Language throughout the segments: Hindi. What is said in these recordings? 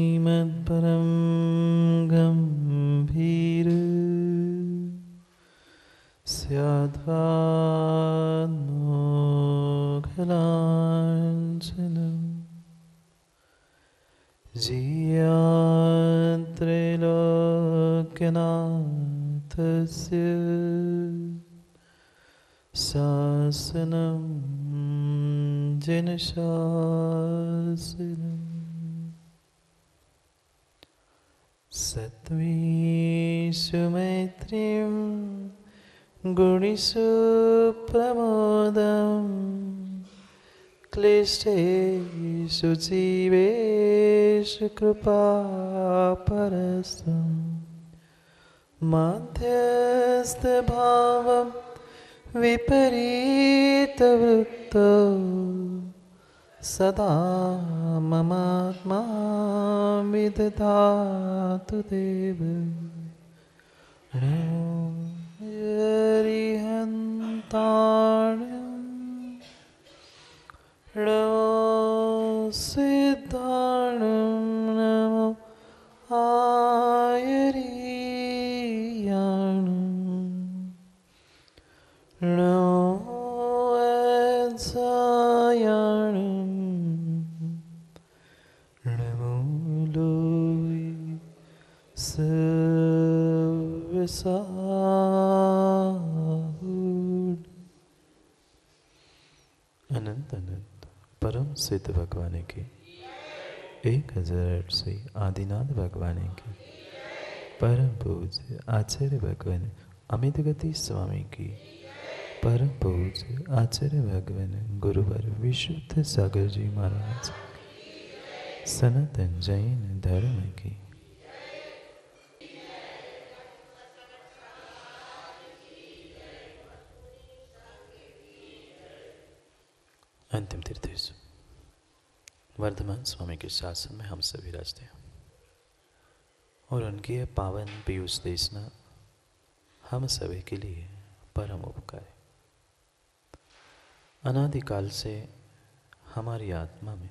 श्रीमद्परं गम्भीर स्याद्वान्मोघलाञ्छनं जीयात्रैलोक्यनाथस्य शासनं जनशासनं सत्त्वेषु मैत्रीं गुणेषु प्रमोदं क्लिष्टेषु जीवेषु कृपापरसं मध्यस्थभावं विपरीतवृत्तो सदा ममात्मा विदधातु देव हरिहन्ताणं सिद्धाणं नमो आयरीयाणं नमो वत्सायाणं नमो लोय सर्वसाहुड। अनंत अनंत परम सिद्ध भगवान की 1008 से आदिनाथ भगवान की परम पूज्य आचार्य भगवान अमित गति स्वामी की परम पूज्य आचार्य भगवान गुरुवर विशुद्ध सागर जी महाराज सनातन जैन धर्म की अंतिम तीर्थेश वर्धमान स्वामी के शासन में हम सभी राजते हैं और उनकी यह पावन पीयूष देशना हम सभी के लिए परम उपकार है। अनादिकाल से हमारी आत्मा में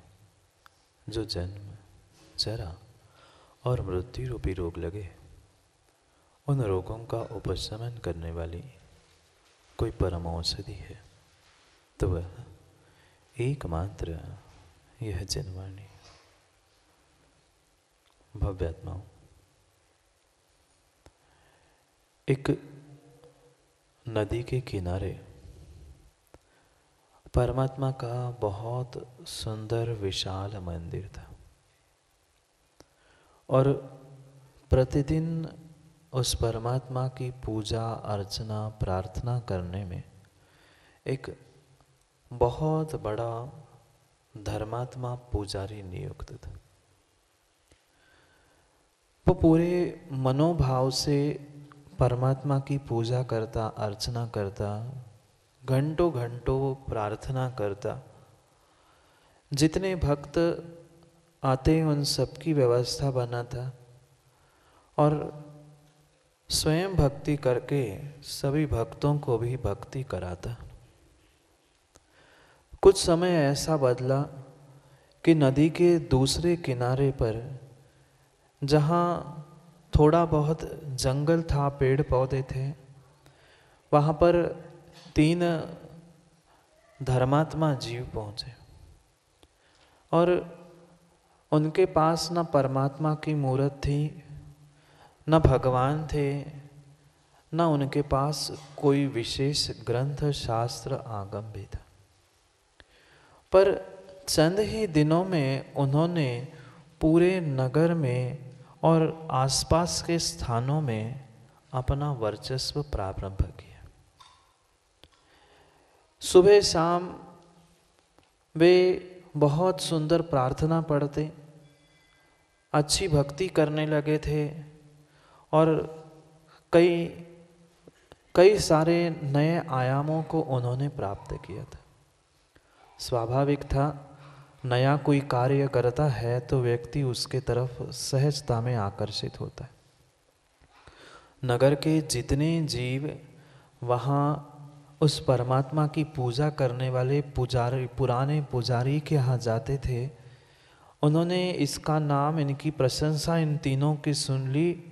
जो जन्म जरा और मृत्यु रूपी रोग लगे, उन रोगों का उपशमन करने वाली कोई परम औषधि है तो वह एकमात्र यह जनवाणी। भव्यात्माओं, एक नदी के किनारे परमात्मा का बहुत सुंदर विशाल मंदिर था और प्रतिदिन उस परमात्मा की पूजा अर्चना प्रार्थना करने में एक बहुत बड़ा धर्मात्मा पुजारी नियुक्त था। वो पूरे मनोभाव से परमात्मा की पूजा करता, अर्चना करता, घंटों घंटों प्रार्थना करता। जितने भक्त आते उन सबकी व्यवस्था बना था और स्वयं भक्ति करके सभी भक्तों को भी भक्ति कराता। कुछ समय ऐसा बदला कि नदी के दूसरे किनारे पर जहाँ थोड़ा बहुत जंगल था, पेड़ पौधे थे, वहाँ पर 3 धर्मात्मा जीव पहुँचे और उनके पास न परमात्मा की मूर्त थी, न भगवान थे, न उनके पास कोई विशेष ग्रंथ शास्त्र आगम भी था। पर चंद ही दिनों में उन्होंने पूरे नगर में और आसपास के स्थानों में अपना वर्चस्व प्रारंभ किया। सुबह शाम वे बहुत सुंदर प्रार्थना पढ़ते, अच्छी भक्ति करने लगे थे और कई कई सारे नए आयामों को उन्होंने प्राप्त किया था। स्वाभाविक था, नया कोई कार्य करता है तो व्यक्ति उसके तरफ सहजता में आकर्षित होता है। नगर के जितने जीव वहाँ उस परमात्मा की पूजा करने वाले पुजारी, पुराने पुजारी के यहाँ जाते थे, उन्होंने इसका नाम, इनकी प्रशंसा इन तीनों की सुन ली।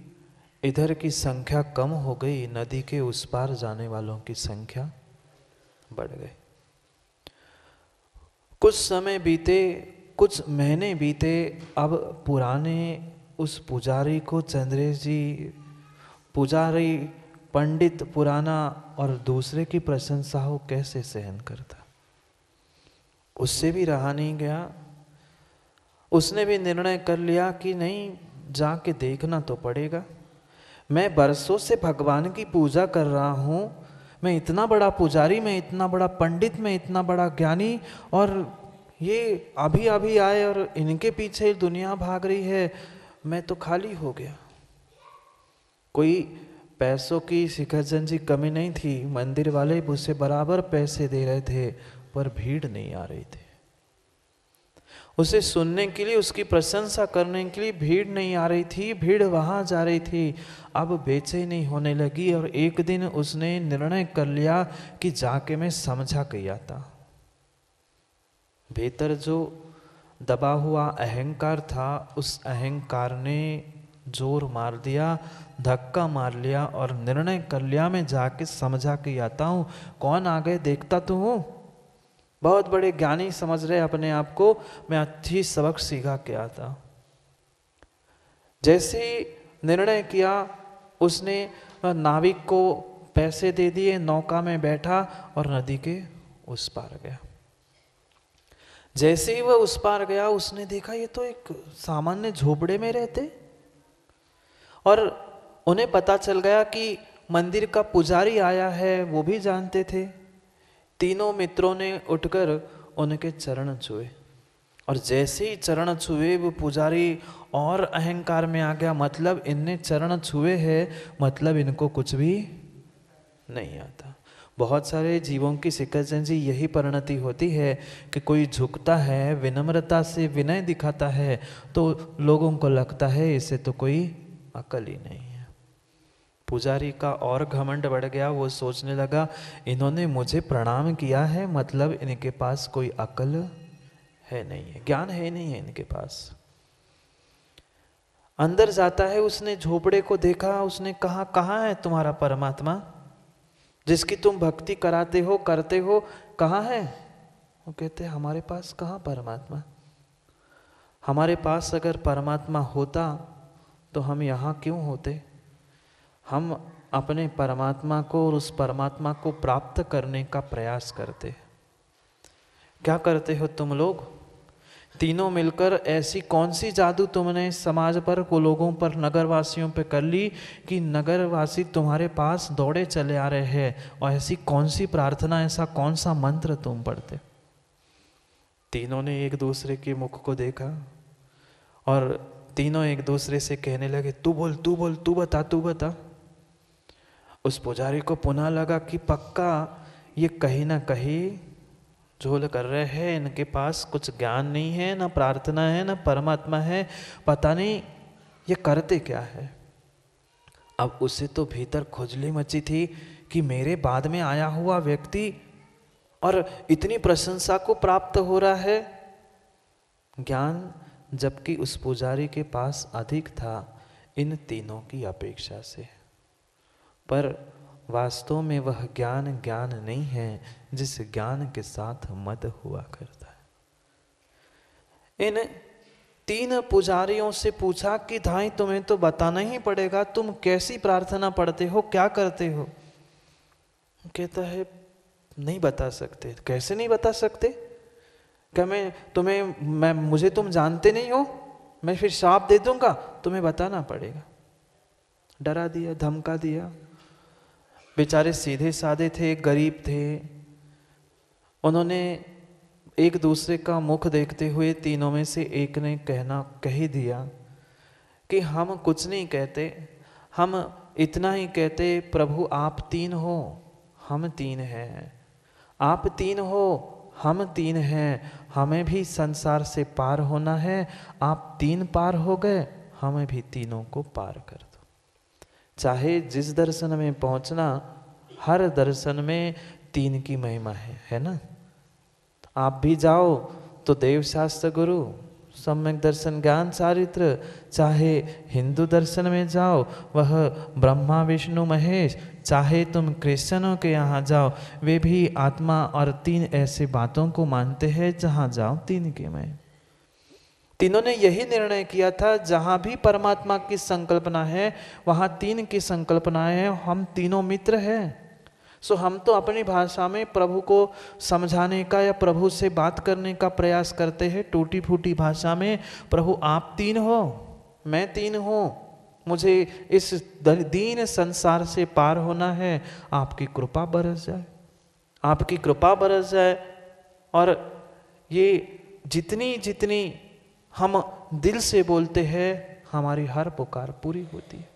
इधर की संख्या कम हो गई, नदी के उस पार जाने वालों की संख्या बढ़ गई। कुछ समय बीते, कुछ महीने बीते, अब पुराने उस पुजारी को चंद्रेश जी, पुजारी पंडित पुराना और दूसरे की प्रशंसा हो कैसे सहन करता। उससे भी रहा नहीं गया। उसने भी निर्णय कर लिया कि नहीं, जाके देखना तो पड़ेगा। मैं बरसों से भगवान की पूजा कर रहा हूँ, मैं इतना बड़ा पुजारी, मैं इतना बड़ा पंडित, मैं इतना बड़ा ज्ञानी, और ये अभी अभी आए और इनके पीछे दुनिया भाग रही है, मैं तो खाली हो गया। कोई पैसों की शिखरचंद जी कमी नहीं थी, मंदिर वाले मुझसे बराबर पैसे दे रहे थे, पर भीड़ नहीं आ रही थी। उसे सुनने के लिए, उसकी प्रशंसा करने के लिए भीड़ नहीं आ रही थी, भीड़ वहाँ जा रही थी। अब बेचैनी होने लगी और एक दिन उसने निर्णय कर लिया कि जाके मैं समझा के आता। भीतर जो दबा हुआ अहंकार था, उस अहंकार ने जोर मार दिया, धक्का मार लिया और निर्णय कर लिया मैं जाके समझा के आता हूँ। कौन आ गए देखता तो हूँ, बहुत बड़े ज्ञानी समझ रहे अपने आप को, मैं अच्छी सबक सीखा के आता। जैसे ही निर्णय किया, उसने नाविक को पैसे दे दिए, नौका में बैठा और नदी के उस पार गया। जैसे ही वह उस पार गया, उसने देखा ये तो एक सामान्य झोपड़े में रहते, और उन्हें पता चल गया कि मंदिर का पुजारी आया है, वो भी जानते थे। तीनों मित्रों ने उठकर उनके चरण छुए, और जैसे ही चरण छुए वो पुजारी और अहंकार में आ गया। मतलब इनने चरण छुए हैं, मतलब इनको कुछ भी नहीं आता। बहुत सारे जीवों की शिखरचंद जी यही परिणति होती है कि कोई झुकता है, विनम्रता से विनय दिखाता है, तो लोगों को लगता है इसे तो कोई अकल ही नहीं है। पुजारी का और घमंड बढ़ गया। वो सोचने लगा, इन्होंने मुझे प्रणाम किया है, मतलब इनके पास कोई अकल है नहीं है, ज्ञान है नहीं है इनके पास। अंदर जाता है, उसने झोपड़े को देखा, उसने कहा, कहाँ है तुम्हारा परमात्मा जिसकी तुम भक्ति कराते हो, करते हो, कहाँ है? वो कहते हमारे पास कहाँ परमात्मा, हमारे पास अगर परमात्मा होता तो हम यहाँ क्यों होते? हम अपने परमात्मा को और उस परमात्मा को प्राप्त करने का प्रयास करते। क्या करते हो तुम लोग तीनों मिलकर? ऐसी कौन सी जादू तुमने समाज पर, को लोगों पर, नगरवासियों पे कर ली कि नगरवासी तुम्हारे पास दौड़े चले आ रहे हैं? और ऐसी कौन सी प्रार्थना, ऐसा कौन सा मंत्र तुम पढ़ते? तीनों ने एक दूसरे के मुख को देखा और तीनों एक दूसरे से कहने लगे, तू बोल, तू बोल, तू बता, तू बता। उस पुजारी को पुनः लगा कि पक्का ये कहीं ना कहीं झोल कर रहे हैं, इनके पास कुछ ज्ञान नहीं है, ना प्रार्थना है, ना परमात्मा है, पता नहीं ये करते क्या है। अब उसे तो भीतर खुजली मची थी कि मेरे बाद में आया हुआ व्यक्ति और इतनी प्रशंसा को प्राप्त हो रहा है ज्ञान, जबकि उस पुजारी के पास अधिक था इन तीनों की अपेक्षा से। पर वास्तव में वह ज्ञान ज्ञान नहीं है जिस ज्ञान के साथ मद हुआ करता है। इन तीन पुजारियों से पूछा कि धाई तुम्हें तो बताना ही पड़ेगा, तुम कैसी प्रार्थना पढ़ते हो, क्या करते हो? कहता है नहीं बता सकते। कैसे नहीं बता सकते? क्या मुझे तुम जानते नहीं हो, मैं फिर श्राप दे दूंगा, तुम्हें बताना पड़ेगा। डरा दिया, धमका दिया। बेचारे सीधे साधे थे, गरीब थे, उन्होंने एक दूसरे का मुख देखते हुए तीनों में से एक ने कह ही दिया कि हम कुछ नहीं कहते, हम इतना ही कहते, प्रभु आप तीन हो, हम तीन हैं। आप तीन हो, हम तीन हैं, हमें भी संसार से पार होना है। आप तीन पार हो गए, हमें भी तीनों को पार कर दो। चाहे जिस दर्शन में पहुंचना, हर दर्शन में तीन की महिमा है ना। आप भी जाओ तो देव शास्त्र गुरु, सम्यक दर्शन ज्ञान चारित्र, चाहे हिंदू दर्शन में जाओ वह ब्रह्मा विष्णु महेश, चाहे तुम क्रिश्चियनों के यहाँ जाओ वे भी आत्मा और तीन ऐसे बातों को मानते हैं, जहाँ जाओ तीन के मैं। तीनों ने यही निर्णय किया था, जहाँ भी परमात्मा की संकल्पना है वहाँ तीन की संकल्पना है, हम तीनों मित्र हैं। सो हम तो अपनी भाषा में प्रभु को समझाने का या प्रभु से बात करने का प्रयास करते हैं, टूटी फूटी भाषा में, प्रभु आप तीन हो, मैं तीन हूँ, मुझे इस दीन संसार से पार होना है, आपकी कृपा बरस जाए, आपकी कृपा बरस जाए। और ये जितनी जितनी हम दिल से बोलते हैं, हमारी हर पुकार पूरी होती है।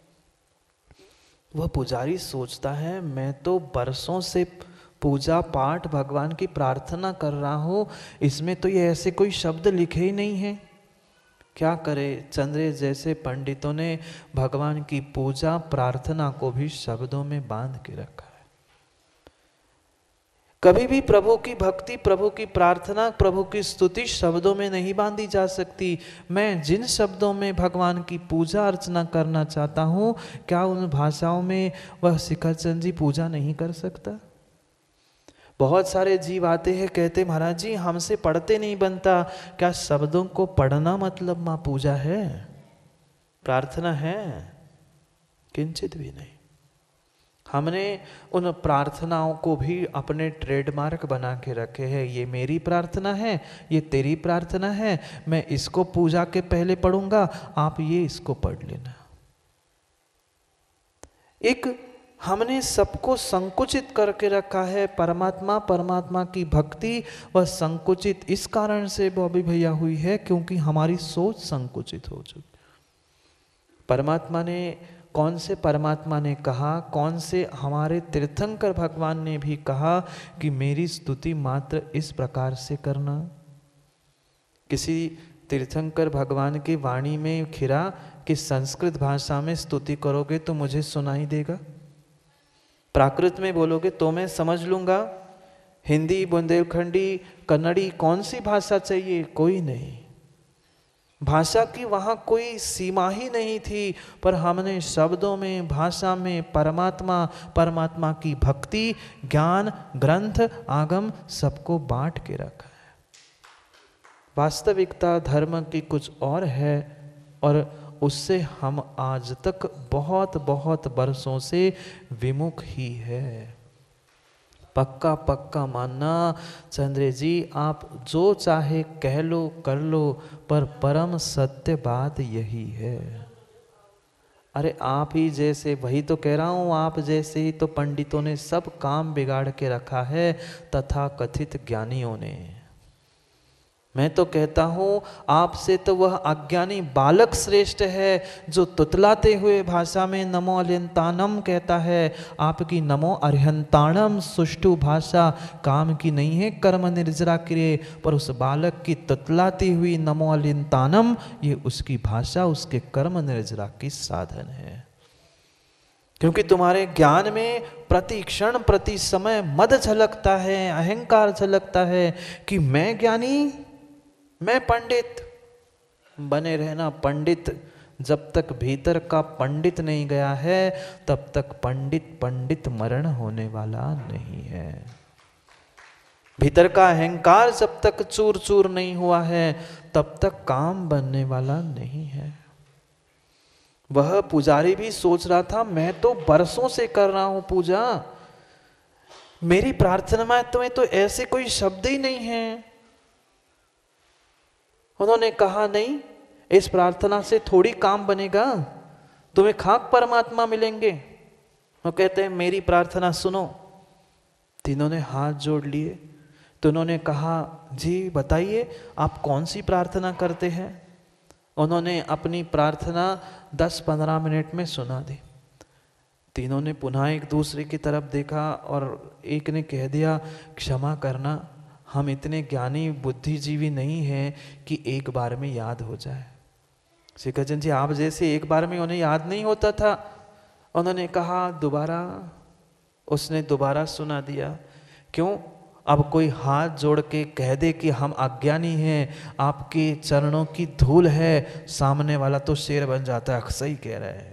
वह पुजारी सोचता है, मैं तो बरसों से पूजा पाठ भगवान की प्रार्थना कर रहा हूँ, इसमें तो ये ऐसे कोई शब्द लिखे ही नहीं है। क्या करे, चंद्रे जैसे पंडितों ने भगवान की पूजा प्रार्थना को भी शब्दों में बांध के रखा है। कभी भी प्रभु की भक्ति, प्रभु की प्रार्थना, प्रभु की स्तुति शब्दों में नहीं बांधी जा सकती। मैं जिन शब्दों में भगवान की पूजा अर्चना करना चाहता हूँ, क्या उन भाषाओं में वह शिखर चंद जी पूजा नहीं कर सकता? बहुत सारे जीव आते हैं, कहते महाराज जी हमसे पढ़ते नहीं बनता। क्या शब्दों को पढ़ना मतलब माँ पूजा है, प्रार्थना है? किंचित भी नहीं। हमने उन प्रार्थनाओं को भी अपने ट्रेडमार्क बना के रखे हैं। ये मेरी प्रार्थना है, ये तेरी प्रार्थना है, मैं इसको पूजा के पहले पढ़ूंगा, आप ये इसको पढ़ लेना। एक हमने सबको संकुचित करके रखा है। परमात्मा, परमात्मा की भक्ति वह संकुचित इस कारण से बॉबी भैया हुई है क्योंकि हमारी सोच संकुचित हो चुकी। परमात्मा ने, कौन से परमात्मा ने कहा, कौन से हमारे तीर्थंकर भगवान ने भी कहा कि मेरी स्तुति मात्र इस प्रकार से करना। किसी तीर्थंकर भगवान की वाणी में खिरा कि संस्कृत भाषा में स्तुति करोगे तो मुझे सुनाई देगा, प्राकृत में बोलोगे तो मैं समझ लूंगा, हिंदी, बुंदेलखंडी, कन्नड़ी, कौन सी भाषा चाहिए? कोई नहीं। भाषा की वहाँ कोई सीमा ही नहीं थी, पर हमने शब्दों में, भाषा में परमात्मा, परमात्मा की भक्ति, ज्ञान, ग्रंथ, आगम सबको बांट के रखा है। वास्तविकता धर्म की कुछ और है और उससे हम आज तक बहुत बहुत वर्षों से विमुख ही है। पक्का पक्का मानना चंद्रे जी, आप जो चाहे कह लो कर लो, पर परम सत्य बात यही है। अरे आप ही जैसे, वही तो कह रहा हूँ, आप जैसे ही तो पंडितों ने सब काम बिगाड़ के रखा है, तथा कथित ज्ञानियों ने। मैं तो कहता हूँ आपसे तो वह अज्ञानी बालक श्रेष्ठ है जो तुतलाते हुए भाषा में नमो अरिहंताणम कहता है। आपकी नमो अरिहंताणम सुष्ठु भाषा काम की नहीं है, कर्म निर्जरा क्रिय, पर उस बालक की तुतलाती हुई नमो अरिहंताणम ये उसकी भाषा, उसके कर्म निर्जरा की साधन है। क्योंकि तुम्हारे ज्ञान में प्रति क्षण प्रति समय मद झलकता है, अहंकार झलकता है कि मैं ज्ञानी, मैं पंडित। बने रहना पंडित, जब तक भीतर का पंडित नहीं गया है तब तक पंडित पंडित मरण होने वाला नहीं है। भीतर का अहंकार जब तक चूर चूर नहीं हुआ है तब तक काम बनने वाला नहीं है। वह पुजारी भी सोच रहा था, मैं तो बरसों से कर रहा हूं पूजा, मेरी प्रार्थना में तुम्हें तो ऐसे कोई शब्द ही नहीं है। उन्होंने कहा नहीं, इस प्रार्थना से थोड़ी काम बनेगा, तुम्हें खाक परमात्मा मिलेंगे। वो कहते हैं मेरी प्रार्थना सुनो। तीनों ने हाथ जोड़ लिए तो उन्होंने कहा, जी बताइए आप कौन सी प्रार्थना करते हैं। उन्होंने अपनी प्रार्थना 10-15 मिनट में सुना दी। तीनों ने पुनः एक दूसरे की तरफ देखा और एक ने कह दिया, क्षमा करना, हम इतने ज्ञानी बुद्धिजीवी नहीं हैं कि एक बार में याद हो जाए। शिखरचंद जी, आप जैसे एक बार में उन्हें याद नहीं होता था। उन्होंने कहा दोबारा, उसने दोबारा सुना दिया। क्यों? अब कोई हाथ जोड़ के कह दे कि हम अज्ञानी हैं, आपके चरणों की धूल है, सामने वाला तो शेर बन जाता है। सही कह रहे हैं।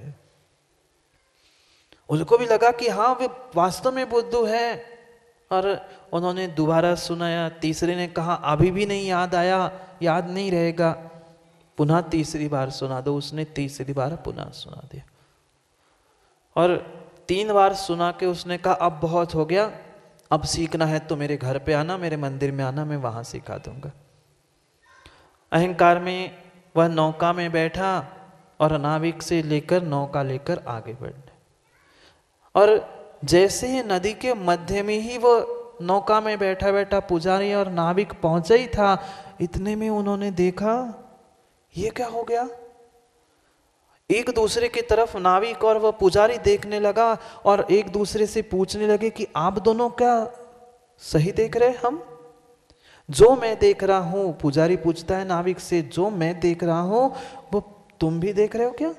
उनको भी लगा कि हाँ, वे वास्तव में बुद्धू है, और उन्होंने दोबारा सुनाया। तीसरे ने कहा अभी भी नहीं याद आया, याद नहीं रहेगा, पुनः तीसरी बार सुना दो। उसने तीसरी बार पुनः सुना दिया और 3 बार सुना के उसने कहा अब बहुत हो गया, अब सीखना है तो मेरे घर पे आना, मेरे मंदिर में आना, मैं वहां सिखा दूंगा। अहंकार में वह नौका में बैठा और नाविक से लेकर नौका लेकर आगे बढ़ने, और जैसे ही नदी के मध्य में ही वो नौका में बैठा बैठा पुजारी और नाविक पहुंचा ही था, इतने में उन्होंने देखा ये क्या हो गया। एक दूसरे की तरफ नाविक और वह पुजारी देखने लगा और एक दूसरे से पूछने लगे कि आप दोनों क्या सही देख रहे? हम जो मैं देख रहा हूं, पुजारी पूछता है नाविक से, जो मैं देख रहा हूं वो तुम भी देख रहे हो क्या?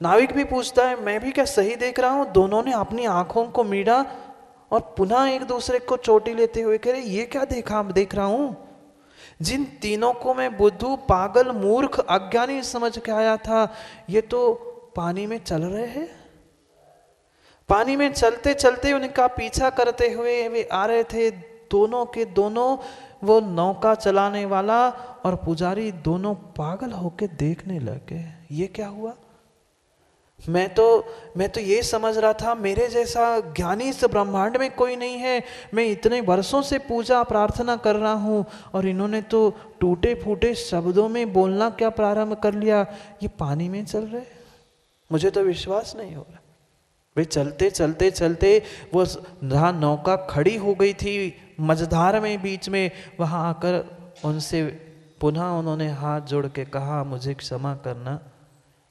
नाविक भी पूछता है मैं भी क्या सही देख रहा हूं? दोनों ने अपनी आंखों को मीड़ा और पुनः एक दूसरे को चोटी लेते हुए कह रहे ये क्या देख रहा हूं? जिन तीनों को मैं बुद्धू, पागल, मूर्ख, अज्ञानी समझ के आया था, ये तो पानी में चल रहे हैं। पानी में चलते चलते उनका पीछा करते हुए वे आ रहे थे, दोनों के दोनों, वो नौका चलाने वाला और पुजारी, दोनों पागल होके देखने लगे ये क्या हुआ। मैं तो ये समझ रहा था मेरे जैसा ज्ञानी इस ब्रह्मांड में कोई नहीं है, मैं इतने वर्षों से पूजा प्रार्थना कर रहा हूँ और इन्होंने तो टूटे फूटे शब्दों में बोलना क्या प्रारंभ कर लिया, ये पानी में चल रहे, मुझे तो विश्वास नहीं हो रहा। वे चलते चलते चलते वो जहाँ नौका खड़ी हो गई थी मझधार में बीच में, वहाँ आकर उनसे पुनः उन्होंने हाथ जोड़ के कहा मुझे क्षमा करना,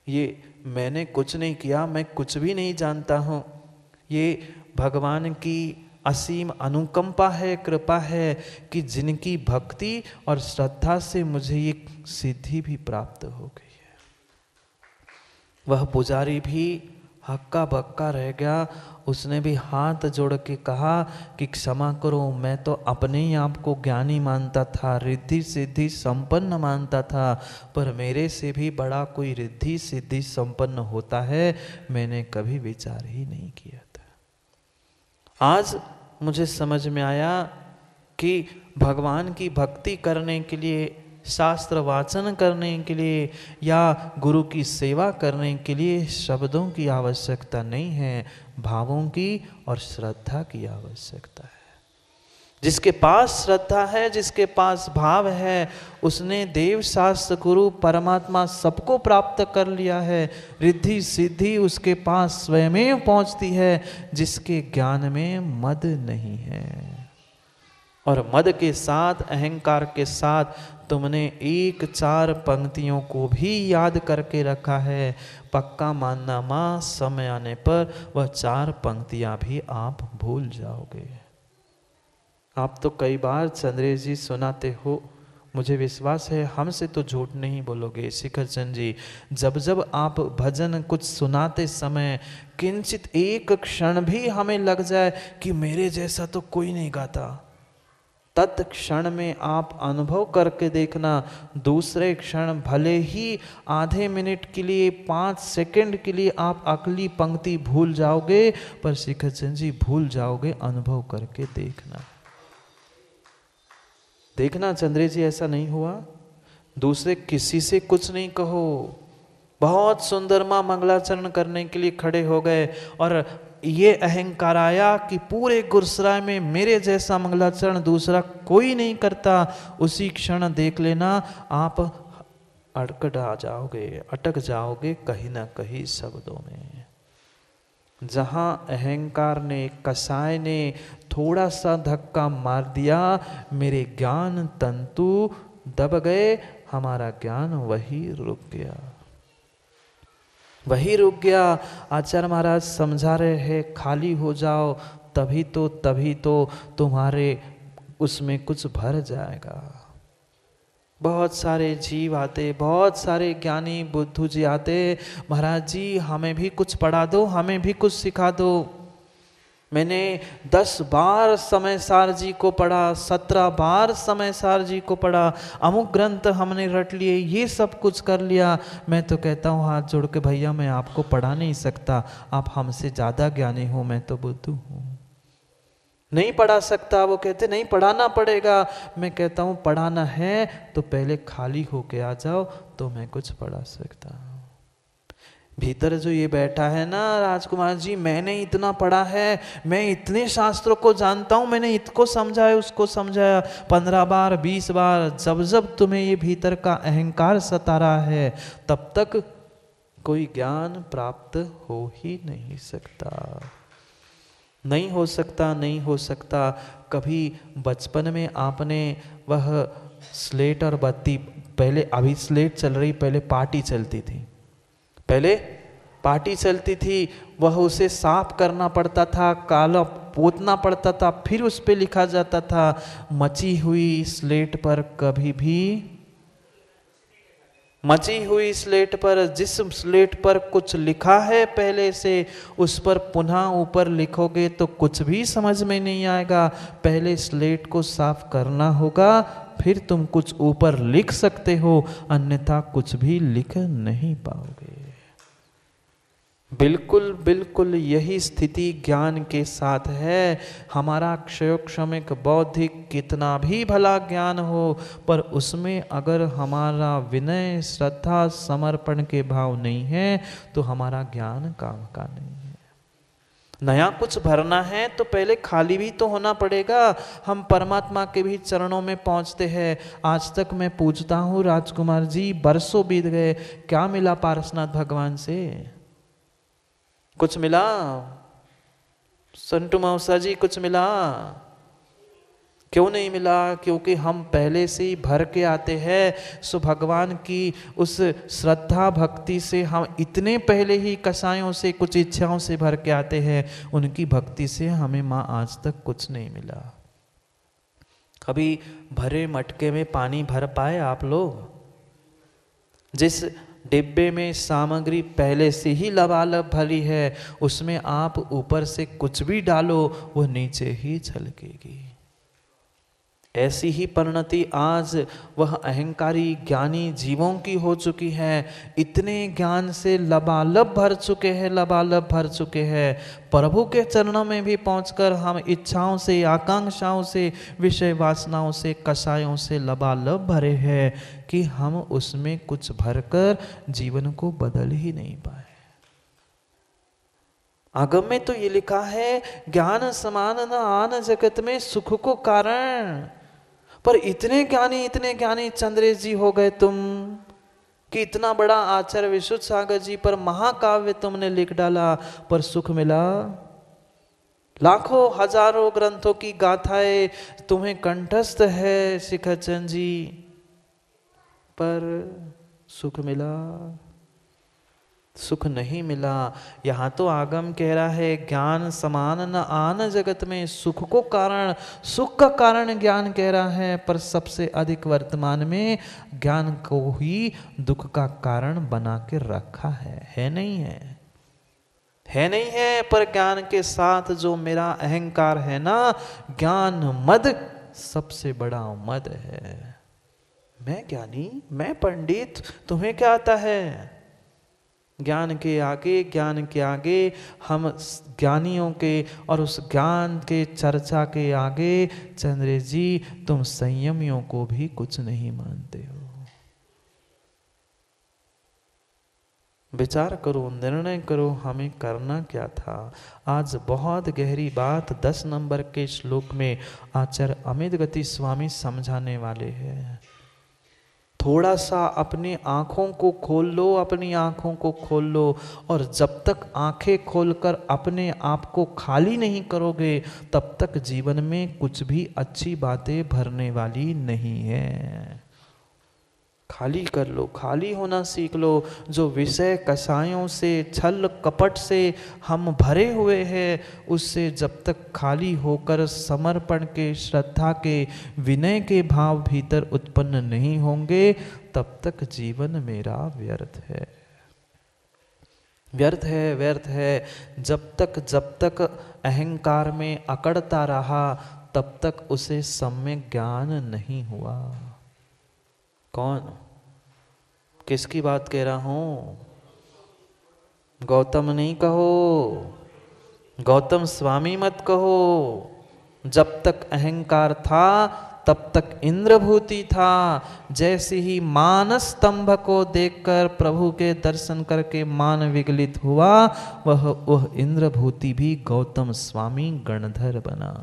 ये मैंने कुछ नहीं किया, मैं कुछ भी नहीं जानता हूँ, ये भगवान की असीम अनुकंपा है, कृपा है कि जिनकी भक्ति और श्रद्धा से मुझे ये सिद्धि भी प्राप्त हो गई है। वह पुजारी भी हक्का बक्का रह गया, उसने भी हाथ जोड़ के कहा कि क्षमा करो, मैं तो अपने ही आप को ज्ञानी मानता था, रिद्धि सिद्धि संपन्न मानता था, पर मेरे से भी बड़ा कोई रिद्धि सिद्धि संपन्न होता है, मैंने कभी विचार ही नहीं किया था। आज मुझे समझ में आया कि भगवान की भक्ति करने के लिए, शास्त्र वाचन करने के लिए या गुरु की सेवा करने के लिए शब्दों की आवश्यकता नहीं है, भावों की और श्रद्धा की आवश्यकता है। जिसके पास श्रद्धा है, जिसके पास भाव है, उसने देव शास्त्र गुरु परमात्मा सबको प्राप्त कर लिया है। रिद्धि सिद्धि उसके पास स्वयं पहुंचती है, जिसके ज्ञान में मद नहीं है। और मद के साथ, अहंकार के साथ तुमने 1-4 पंक्तियों को भी याद करके रखा है, पक्का मानना मां, समय आने पर वह 4 पंक्तियां भी आप भूल जाओगे। आप तो कई बार चंद्रेश जी सुनाते हो, मुझे विश्वास है हमसे तो झूठ नहीं बोलोगे शिखरचंद जी। जब जब आप भजन कुछ सुनाते समय किंचित एक क्षण भी हमें लग जाए कि मेरे जैसा तो कोई नहीं गाता, तत्क्षण में आप अनुभव करके देखना, दूसरे क्षण भले ही आधे मिनट के लिए, 5 सेकंड के लिए आप अगली पंक्ति भूल जाओगे, पर शिखरचंद जी भूल जाओगे, अनुभव करके देखना। देखना चंद्रेश जी ऐसा नहीं हुआ। दूसरे किसी से कुछ नहीं कहो, बहुत सुंदर मां मंगलाचरण करने के लिए खड़े हो गए और ये अहंकार आया कि पूरे गुरसराय में मेरे जैसा मंगलाचरण दूसरा कोई नहीं करता, उसी क्षण देख लेना आप अटक जाओगे कहीं ना कहीं शब्दों में। जहां अहंकार ने, कसाय ने थोड़ा सा धक्का मार दिया, मेरे ज्ञान तंतु दब गए, हमारा ज्ञान वही रुक गया। वही रुक गया। आचार्य महाराज समझा रहे हैं खाली हो जाओ, तभी तो तुम्हारे उसमें कुछ भर जाएगा। बहुत सारे जीव आते, बहुत सारे ज्ञानी बुद्धू जी आते, महाराज जी हमें भी कुछ पढ़ा दो, हमें भी कुछ सिखा दो। मैंने 10 बार समय सार जी को पढ़ा, 17 बार समय सार जी को पढ़ा, अमुक ग्रंथ हमने रट लिए, ये सब कुछ कर लिया। मैं तो कहता हूँ हाथ जोड़ के, भैया मैं आपको पढ़ा नहीं सकता, आप हमसे ज़्यादा ज्ञानी हो, मैं तो बुद्धू हूँ, नहीं पढ़ा सकता। वो कहते नहीं पढ़ाना पड़ेगा। मैं कहता हूँ पढ़ाना है तो पहले खाली होके आ जाओ तो मैं कुछ पढ़ा सकता हूँ। भीतर जो ये बैठा है ना राजकुमार जी, मैंने इतना पढ़ा है, मैं इतने शास्त्रों को जानता हूँ, मैंने इसको समझाया उसको समझाया 15 बार 20 बार, जब जब तुम्हें ये भीतर का अहंकार सता रहा है तब तक कोई ज्ञान प्राप्त हो ही नहीं सकता, नहीं हो सकता, नहीं हो सकता। कभी बचपन में आपने वह स्लेट और बत्ती, पहले अभी स्लेट चल रही, पहले पाटी चलती थी, पहले पाटी चलती थी, वह उसे साफ करना पड़ता था, काला पोतना पड़ता था, फिर उस पे लिखा जाता था। मची हुई स्लेट पर कभी भी, मची हुई स्लेट पर, जिस स्लेट पर कुछ लिखा है पहले से, उस पर पुनः ऊपर लिखोगे तो कुछ भी समझ में नहीं आएगा। पहले स्लेट को साफ करना होगा, फिर तुम कुछ ऊपर लिख सकते हो, अन्यथा कुछ भी लिख नहीं पाओगे। बिल्कुल बिल्कुल यही स्थिति ज्ञान के साथ है। हमारा क्षयोक्षमिक बौद्धिक कितना भी भला ज्ञान हो, पर उसमें अगर हमारा विनय श्रद्धा समर्पण के भाव नहीं है तो हमारा ज्ञान काम का नहीं है। नया कुछ भरना है तो पहले खाली भी तो होना पड़ेगा। हम परमात्मा के भी चरणों में पहुंचते हैं। आज तक मैं पूछता हूँ राजकुमार जी, बरसों बीत गए, क्या मिला पारसनाथ भगवान से? कुछ मिला? संटू मौसा जी कुछ मिला? क्यों नहीं मिला? क्योंकि हम पहले से ही भर के आते हैं। सो भगवान की उस श्रद्धा भक्ति से हम इतने पहले ही कसायों से, कुछ इच्छाओं से भर के आते हैं। उनकी भक्ति से हमें माँ आज तक कुछ नहीं मिला। कभी भरे मटके में पानी भर पाए आप लोग? जिस डिब्बे में सामग्री पहले से ही लबालब भरी है, उसमें आप ऊपर से कुछ भी डालो वो नीचे ही छलकेगी। ऐसी ही परिणति आज वह अहंकारी ज्ञानी जीवों की हो चुकी है। इतने ज्ञान से लबालब भर चुके हैं, लबालब भर चुके हैं। प्रभु के चरणों में भी पहुंचकर हम इच्छाओं से, आकांक्षाओं से, विषय वासनाओं से, कषायों से लबालब भरे हैं कि हम उसमें कुछ भरकर जीवन को बदल ही नहीं पाए। आगम में तो ये लिखा है, ज्ञान समान न आन जगत में सुख को कारण। पर इतने ज्ञानी चंद्रेश जी हो गए तुम कि इतना बड़ा आचार्य विशुद्ध सागर जी पर महाकाव्य तुमने लिख डाला, पर सुख मिला? लाखों हजारों ग्रंथों की गाथाएं तुम्हें कंठस्थ है शिखर चंद जी, पर सुख मिला? सुख नहीं मिला। यहाँ तो आगम कह रहा है, ज्ञान समान न आन जगत में सुख को कारण, सुख का कारण ज्ञान कह रहा है, पर सबसे अधिक वर्तमान में ज्ञान को ही दुख का कारण बना के रखा है नहीं है? है नहीं है। पर ज्ञान के साथ जो मेरा अहंकार है ना, ज्ञान मद सबसे बड़ा मद है। मैं ज्ञानी, मैं पंडित, तुम्हें क्या आता है? ज्ञान के आगे हम ज्ञानियों के और उस ज्ञान के चर्चा के आगे चंद्रेश जी तुम संयमियों को भी कुछ नहीं मानते हो। विचार करो, निर्णय करो, हमें करना क्या था। आज बहुत गहरी बात 10 नंबर के श्लोक में आचार्य अमित गति स्वामी समझाने वाले हैं। थोड़ा सा अपनी आँखों को खोल लो, अपनी आँखों को खोल लो, और जब तक आँखें खोलकर अपने आप को खाली नहीं करोगे तब तक जीवन में कुछ भी अच्छी बातें भरने वाली नहीं है। खाली कर लो, खाली होना सीख लो। जो विषय कषायों से, छल कपट से हम भरे हुए हैं, उससे जब तक खाली होकर समर्पण के, श्रद्धा के, विनय के भाव भीतर उत्पन्न नहीं होंगे, तब तक जीवन मेरा व्यर्थ है। व्यर्थ है, व्यर्थ है। जब तक अहंकार में अकड़ता रहा, तब तक उसे सम्यक ज्ञान नहीं हुआ। कौन, किसकी बात कह रहा हूं? गौतम नहीं कहो, गौतम स्वामी मत कहो। जब तक अहंकार था तब तक इंद्रभूति था। जैसे ही मानस स्तंभ को देखकर, प्रभु के दर्शन करके मान विगलित हुआ, वह इंद्रभूति भी गौतम स्वामी गणधर बना।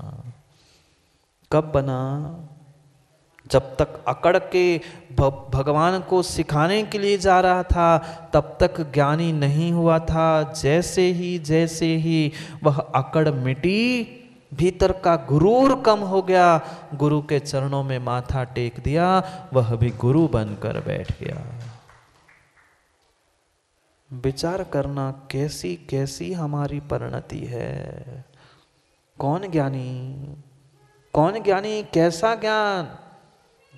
कब बना? जब तक अकड़ के भगवान को सिखाने के लिए जा रहा था, तब तक ज्ञानी नहीं हुआ था। जैसे ही वह अकड़ मिटी, भीतर का गुरूर कम हो गया, गुरु के चरणों में माथा टेक दिया, वह भी गुरु बनकर बैठ गया। विचार करना कैसी कैसी हमारी परिणति है। कौन ज्ञानी, कौन ज्ञानी, कैसा ज्ञान?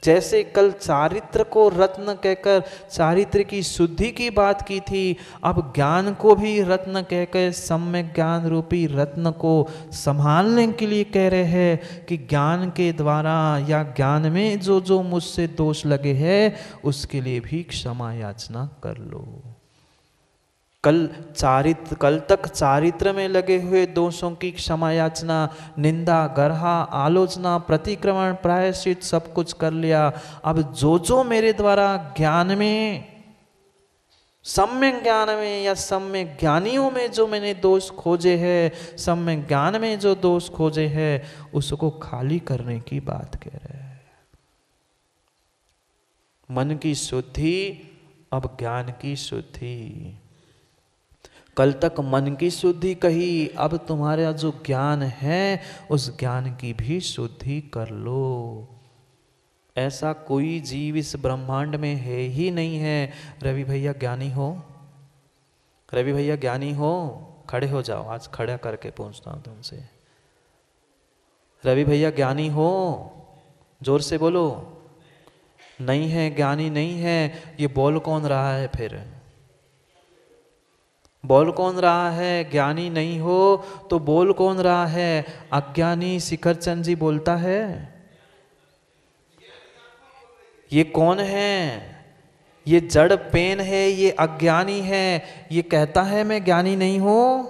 जैसे कल चारित्र को रत्न कहकर चारित्र की शुद्धि की बात की थी, अब ज्ञान को भी रत्न कहकर सम्यक ज्ञान रूपी रत्न को संभालने के लिए कह रहे हैं कि ज्ञान के द्वारा या ज्ञान में जो जो मुझसे दोष लगे हैं, उसके लिए भी क्षमा याचना कर लो। कल तक चारित्र में लगे हुए दोषों की क्षमा याचना, निंदा, गर्हा, आलोचना, प्रतिक्रमण, प्रायश्चित सब कुछ कर लिया। अब जो जो मेरे द्वारा ज्ञान में, सम्यक ज्ञान में या सम्यक ज्ञानियों में जो मैंने दोष खोजे हैं, सम्यक ज्ञान में जो दोष खोजे हैं, उसको खाली करने की बात कह रहे हैं। मन की शुद्धि, अब ज्ञान की शुद्धि। कल तक मन की शुद्धि कही, अब तुम्हारा जो ज्ञान है, उस ज्ञान की भी शुद्धि कर लो। ऐसा कोई जीव इस ब्रह्मांड में है ही नहीं है। रवि भैया ज्ञानी हो? रवि भैया ज्ञानी हो? खड़े हो जाओ, आज खड़ा करके पूछता हूं तुमसे। रवि भैया ज्ञानी हो? जोर से बोलो। नहीं है, ज्ञानी नहीं है। ये बोल कौन रहा है फिर? बोल कौन रहा है? ज्ञानी नहीं हो तो बोल कौन रहा है? अज्ञानी शिखर चंद जी बोलता है। ये कौन है? ये जड़ पेन है, ये अज्ञानी है। ये कहता है मैं ज्ञानी नहीं हूं।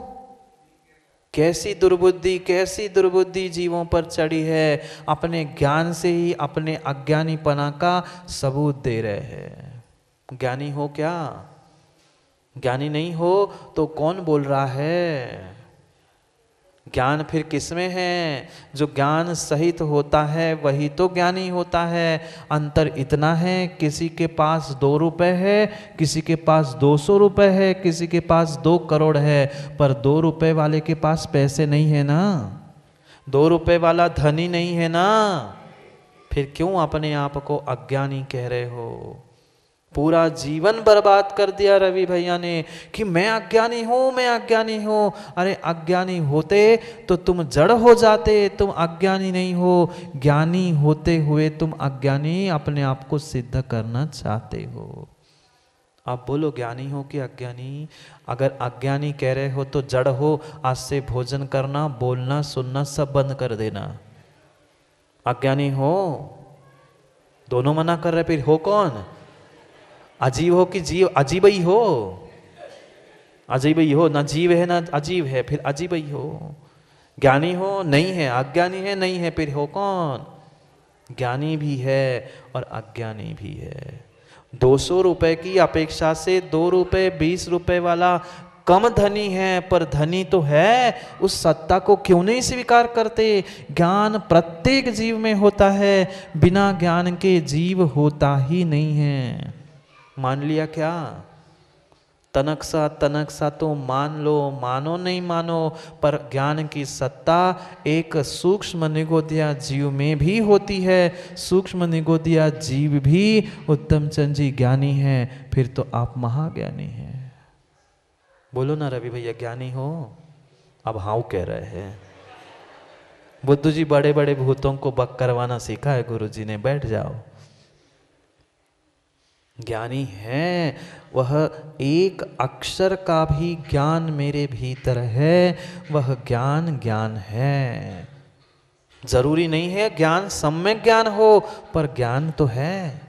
कैसी दुर्बुद्धि, कैसी दुर्बुद्धि जीवों पर चढ़ी है। अपने ज्ञान से ही अपने अज्ञानीपना का सबूत दे रहे हैं। ज्ञानी हो क्या? ज्ञानी नहीं हो तो कौन बोल रहा है? ज्ञान फिर किसमें है? जो ज्ञान सहित होता है वही तो ज्ञानी होता है। अंतर इतना है, किसी के पास 2 रुपए है, किसी के पास 200 रुपए है, किसी के पास 2 करोड़ है, पर 2 रुपए वाले के पास पैसे नहीं है ना। 2 रुपए वाला धनी नहीं है ना। फिर क्यों अपने आप को अज्ञानी कह रहे हो? पूरा जीवन बर्बाद कर दिया रवि भैया ने कि मैं अज्ञानी हूं, मैं अज्ञानी हूं। अरे अज्ञानी होते तो तुम जड़ हो जाते, तुम अज्ञानी नहीं हो। ज्ञानी होते हुए तुम अज्ञानी अपने आप को सिद्ध करना चाहते हो। आप बोलो ज्ञानी हो कि अज्ञानी? अगर अज्ञानी कह रहे हो तो जड़ हो। आज से भोजन करना, बोलना, सुनना सब बंद कर देना। अज्ञानी हो? दोनों मना कर रहे, फिर हो कौन? अजीब हो कि जीव? अजीब ही हो, अजीब ही हो। ना जीव है ना अजीब है, फिर अजीब ही हो। ज्ञानी हो? नहीं है। अज्ञानी है? नहीं है, फिर हो कौन? ज्ञानी भी है और अज्ञानी भी है। 200 रुपए की अपेक्षा से 2 रुपए 20 रुपए वाला कम धनी है, पर धनी तो है। उस सत्ता को क्यों नहीं स्वीकार करते? ज्ञान प्रत्येक जीव में होता है, बिना ज्ञान के जीव होता ही नहीं है। मान लिया क्या? तनक सा तो मान लो, मानो नहीं मानो, पर ज्ञान की सत्ता एक सूक्ष्म निगोदिया जीव में भी होती है। सूक्ष्म निगोदिया जीव भी उत्तम चंद जी ज्ञानी है, फिर तो आप महाज्ञानी हैं। बोलो ना रवि भैया, ज्ञानी हो? अब हाँ कह रहे हैं। बुद्धू जी बड़े बड़े भूतों को बक करवाना सीखा है गुरु जी ने, बैठ जाओ। ज्ञानी है वह, एक अक्षर का भी ज्ञान मेरे भीतर है, वह ज्ञान ज्ञान है। जरूरी नहीं है ज्ञान सम्यक ज्ञान हो, पर ज्ञान तो है।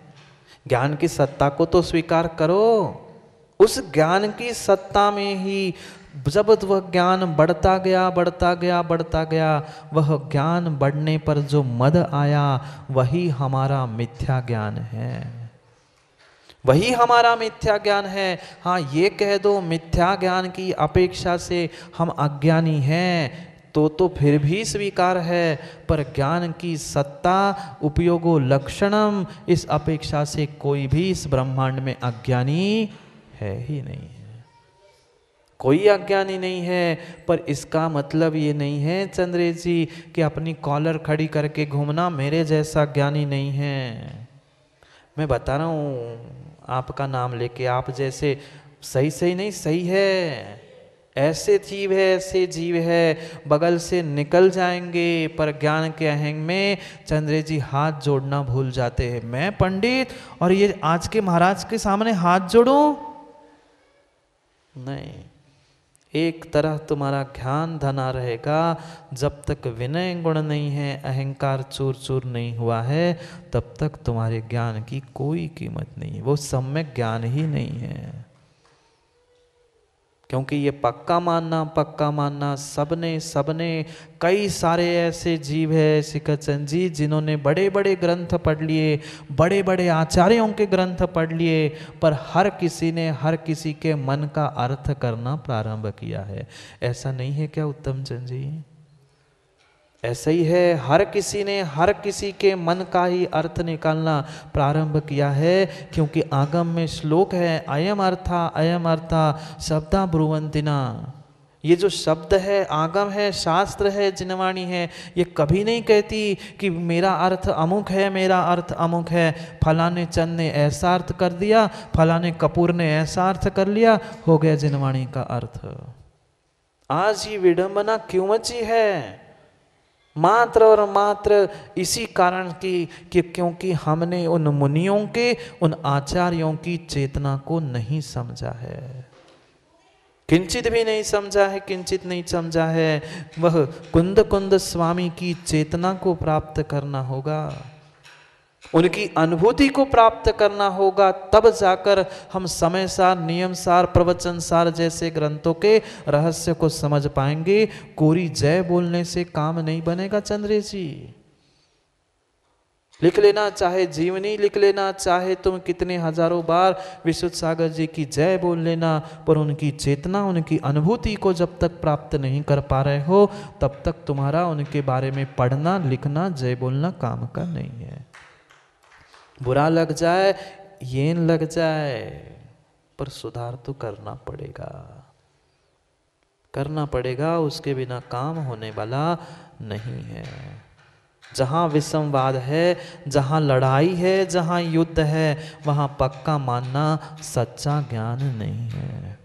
ज्ञान की सत्ता को तो स्वीकार करो। उस ज्ञान की सत्ता में ही जब वह ज्ञान बढ़ता गया बढ़ता गया बढ़ता गया, वह ज्ञान बढ़ने पर जो मद आया वही हमारा मिथ्या ज्ञान है, वही हमारा मिथ्या ज्ञान है। हाँ ये कह दो मिथ्या ज्ञान की अपेक्षा से हम अज्ञानी हैं तो फिर भी स्वीकार है, पर ज्ञान की सत्ता उपयोगो लक्षणम, इस अपेक्षा से कोई भी इस ब्रह्मांड में अज्ञानी है ही नहीं है। कोई अज्ञानी नहीं है। पर इसका मतलब ये नहीं है चंद्रे जी कि अपनी कॉलर खड़ी करके घूमना मेरे जैसा ज्ञानी नहीं है। मैं बता रहा हूँ, आपका नाम लेके आप जैसे सही नहीं, सही है। ऐसे जीव है बगल से निकल जाएंगे, पर ज्ञान के अहंग में चंद्रे जी हाथ जोड़ना भूल जाते हैं। मैं पंडित और ये आज के महाराज के सामने हाथ जोड़ूं? नहीं। एक तरह तुम्हारा ध्यान धना रहेगा, जब तक विनय गुण नहीं है, अहंकार चूर चूर नहीं हुआ है, तब तक तुम्हारे ज्ञान की कोई कीमत नहीं है। वो सम्यक ज्ञान ही नहीं है। क्योंकि ये पक्का मानना सबने कई सारे ऐसे जीव है सिकचंद जी जिन्होंने बड़े बड़े ग्रंथ पढ़ लिए, बड़े बड़े आचार्यों के ग्रंथ पढ़ लिए, पर हर किसी ने हर किसी के मन का अर्थ करना प्रारंभ किया है। ऐसा नहीं है क्या उत्तम चंद जी? ऐसा ही है, हर किसी ने हर किसी के मन का ही अर्थ निकालना प्रारंभ किया है। क्योंकि आगम में श्लोक है, अयम अर्था शब्दा ब्रुवंतिना। ये जो शब्द है, आगम है, शास्त्र है, जिनवाणी है, ये कभी नहीं कहती कि मेरा अर्थ अमुक है, मेरा अर्थ अमुक है। फलाने चंद ने ऐसा अर्थ कर दिया, फलाने कपूर ने ऐसा अर्थ कर लिया, हो गया जिनवाणी का अर्थ। आज ये विडंबना क्यों मची है? मात्र और मात्र इसी कारण कि क्योंकि हमने उन मुनियों के, उन आचार्यों की चेतना को नहीं समझा है। किंचित भी नहीं समझा है, किंचित नहीं समझा है। वह कुंद स्वामी की चेतना को प्राप्त करना होगा, उनकी अनुभूति को प्राप्त करना होगा, तब जाकर हम समय सार, नियम सार, प्रवचन सार जैसे ग्रंथों के रहस्य को समझ पाएंगे। कोरी जय बोलने से काम नहीं बनेगा चंद्रे जी। लिख लेना, चाहे जीवनी लिख लेना, चाहे तुम कितने हजारों बार विशुद्ध सागर जी की जय बोल लेना, पर उनकी चेतना, उनकी अनुभूति को जब तक प्राप्त नहीं कर पा रहे हो, तब तक तुम्हारा उनके बारे में पढ़ना, लिखना, जय बोलना काम का नहीं है। बुरा लग जाए, येन लग जाए, पर सुधार तो करना पड़ेगा, करना पड़ेगा। उसके बिना काम होने वाला नहीं है। जहाँ विषमवाद है, जहाँ लड़ाई है, जहाँ युद्ध है, वहाँ पक्का मानना सच्चा ज्ञान नहीं है।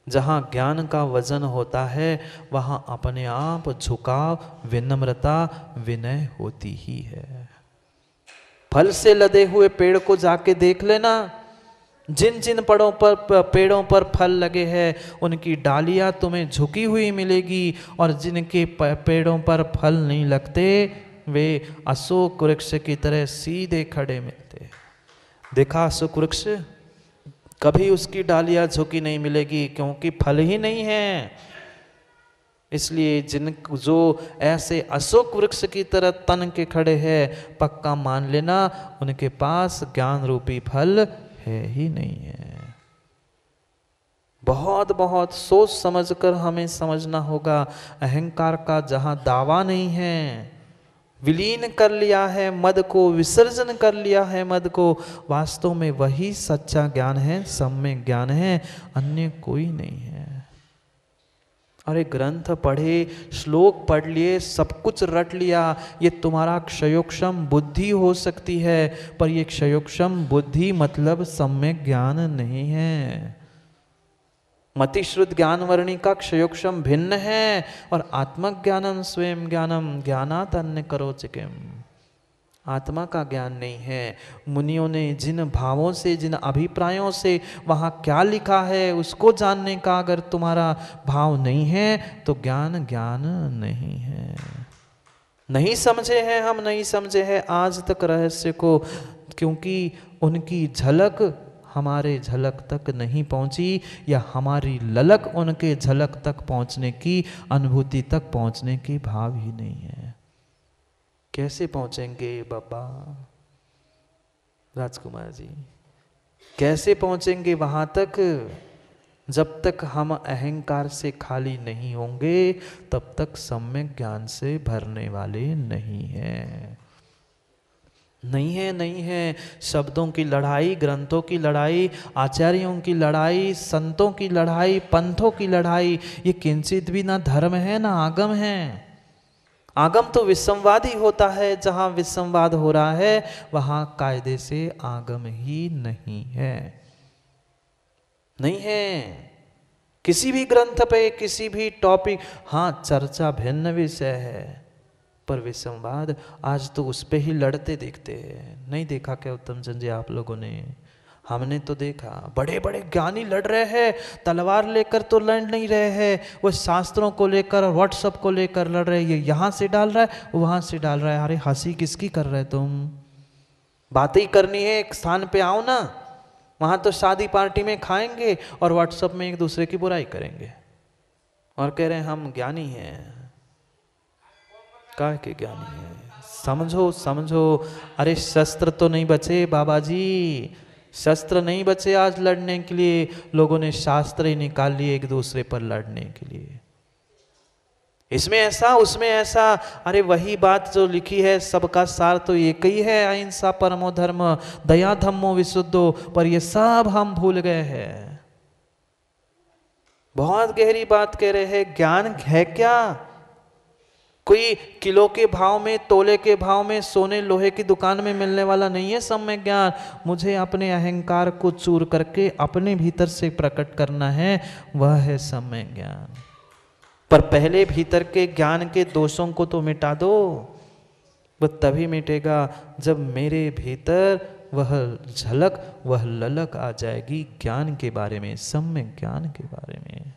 जहाँ ज्ञान का वजन होता है, वहाँ अपने आप झुकाव, विनम्रता, विनय होती ही है। फल से लदे हुए पेड़ को जाके देख लेना, जिन जिन पेड़ों पर फल लगे हैं, उनकी डालियां तुम्हें झुकी हुई मिलेगी, और जिनके पेड़ों पर फल नहीं लगते, वे अशोक वृक्ष की तरह सीधे खड़े मिलते। देखा अशोक वृक्ष, कभी उसकी डालियां झुकी नहीं मिलेगी, क्योंकि फल ही नहीं है। इसलिए जो ऐसे अशोक वृक्ष की तरह तन के खड़े हैं, पक्का मान लेना उनके पास ज्ञान रूपी फल है ही नहीं है। बहुत बहुत सोच समझकर हमें समझना होगा। अहंकार का जहाँ दावा नहीं है, विलीन कर लिया है मद को, विसर्जन कर लिया है मद को। वास्तव में वही सच्चा ज्ञान है, सम्यक ज्ञान है, अन्य कोई नहीं है। अरे ग्रंथ पढ़े, श्लोक पढ़ लिए, सब कुछ रट लिया, ये तुम्हारा क्षयोक्षम बुद्धि हो सकती है, पर ये क्षयोक्षम बुद्धि मतलब सम्यक ज्ञान नहीं है। मतिश्रुत ज्ञान वर्णी का क्षयोक्षम भिन्न है, और आत्मक ज्ञानम स्वयं ज्ञानम ज्ञानात अन्य करोचि किम। आत्मा का ज्ञान नहीं है। मुनियों ने जिन भावों से, जिन अभिप्रायों से वहाँ क्या लिखा है उसको जानने का अगर तुम्हारा भाव नहीं है तो ज्ञान ज्ञान नहीं है। नहीं समझे हैं हम, नहीं समझे हैं आज तक रहस्य को, क्योंकि उनकी झलक हमारे झलक तक नहीं पहुंची, या हमारी ललक उनके झलक तक पहुंचने की, अनुभूति तक पहुंचने की भाव ही नहीं है। कैसे पहुंचेंगे बाबा राजकुमार जी, कैसे पहुंचेंगे वहां तक? जब तक हम अहंकार से खाली नहीं होंगे तब तक सम्यक ज्ञान से भरने वाले नहीं हैं। नहीं है, नहीं है। शब्दों की लड़ाई, ग्रंथों की लड़ाई, आचार्यों की लड़ाई, संतों की लड़ाई, पंथों की लड़ाई, ये किंचित भी ना धर्म है ना आगम है। आगम तो विसंवाद ही होता है, जहां विसंवाद हो रहा है वहां कायदे से आगम ही नहीं है। नहीं है किसी भी ग्रंथ पे, किसी भी टॉपिक। हाँ, चर्चा भिन्न विषय है, पर विसंवाद आज तो उस पे ही लड़ते दिखते हैं। नहीं देखा क्या उत्तम चंद जी आप लोगों ने? हमने तो देखा बड़े बड़े ज्ञानी लड़ रहे हैं, तलवार लेकर तो लड़ नहीं रहे हैं, वो शास्त्रों को लेकर और व्हाट्सएप को लेकर लड़ रहे हैं। ये यहाँ से डाल रहा है, वहाँ से डाल रहा है। अरे हंसी किसकी कर रहे तुम? बातें ही करनी है, एक स्थान पे आओ ना। वहाँ तो शादी पार्टी में खाएंगे और व्हाट्सएप में एक दूसरे की बुराई करेंगे और कह रहे हैं हम ज्ञानी हैं। काहे के ज्ञानी हैं? समझो समझो। अरे शस्त्र तो नहीं बचे बाबा जी, शस्त्र नहीं बचे आज लड़ने के लिए। लोगों ने शास्त्र ही निकाल लिए एक दूसरे पर लड़ने के लिए। इसमें ऐसा, उसमें ऐसा। अरे वही बात जो लिखी है, सबका सार तो एक ही है, अहिंसा परमो धर्म दया धम्मो विशुद्धो, पर ये सब हम भूल गए हैं। बहुत गहरी बात कह रहे हैं। ज्ञान है क्या? कोई किलो के भाव में, तोले के भाव में, सोने लोहे की दुकान में मिलने वाला नहीं है सम्यक ज्ञान। मुझे अपने अहंकार को चूर करके अपने भीतर से प्रकट करना है, वह है सम्यक ज्ञान। पर पहले भीतर के ज्ञान के दोषों को तो मिटा दो। वह तभी मिटेगा जब मेरे भीतर वह झलक, वह ललक आ जाएगी ज्ञान के बारे में, सम्यक ज्ञान के बारे में।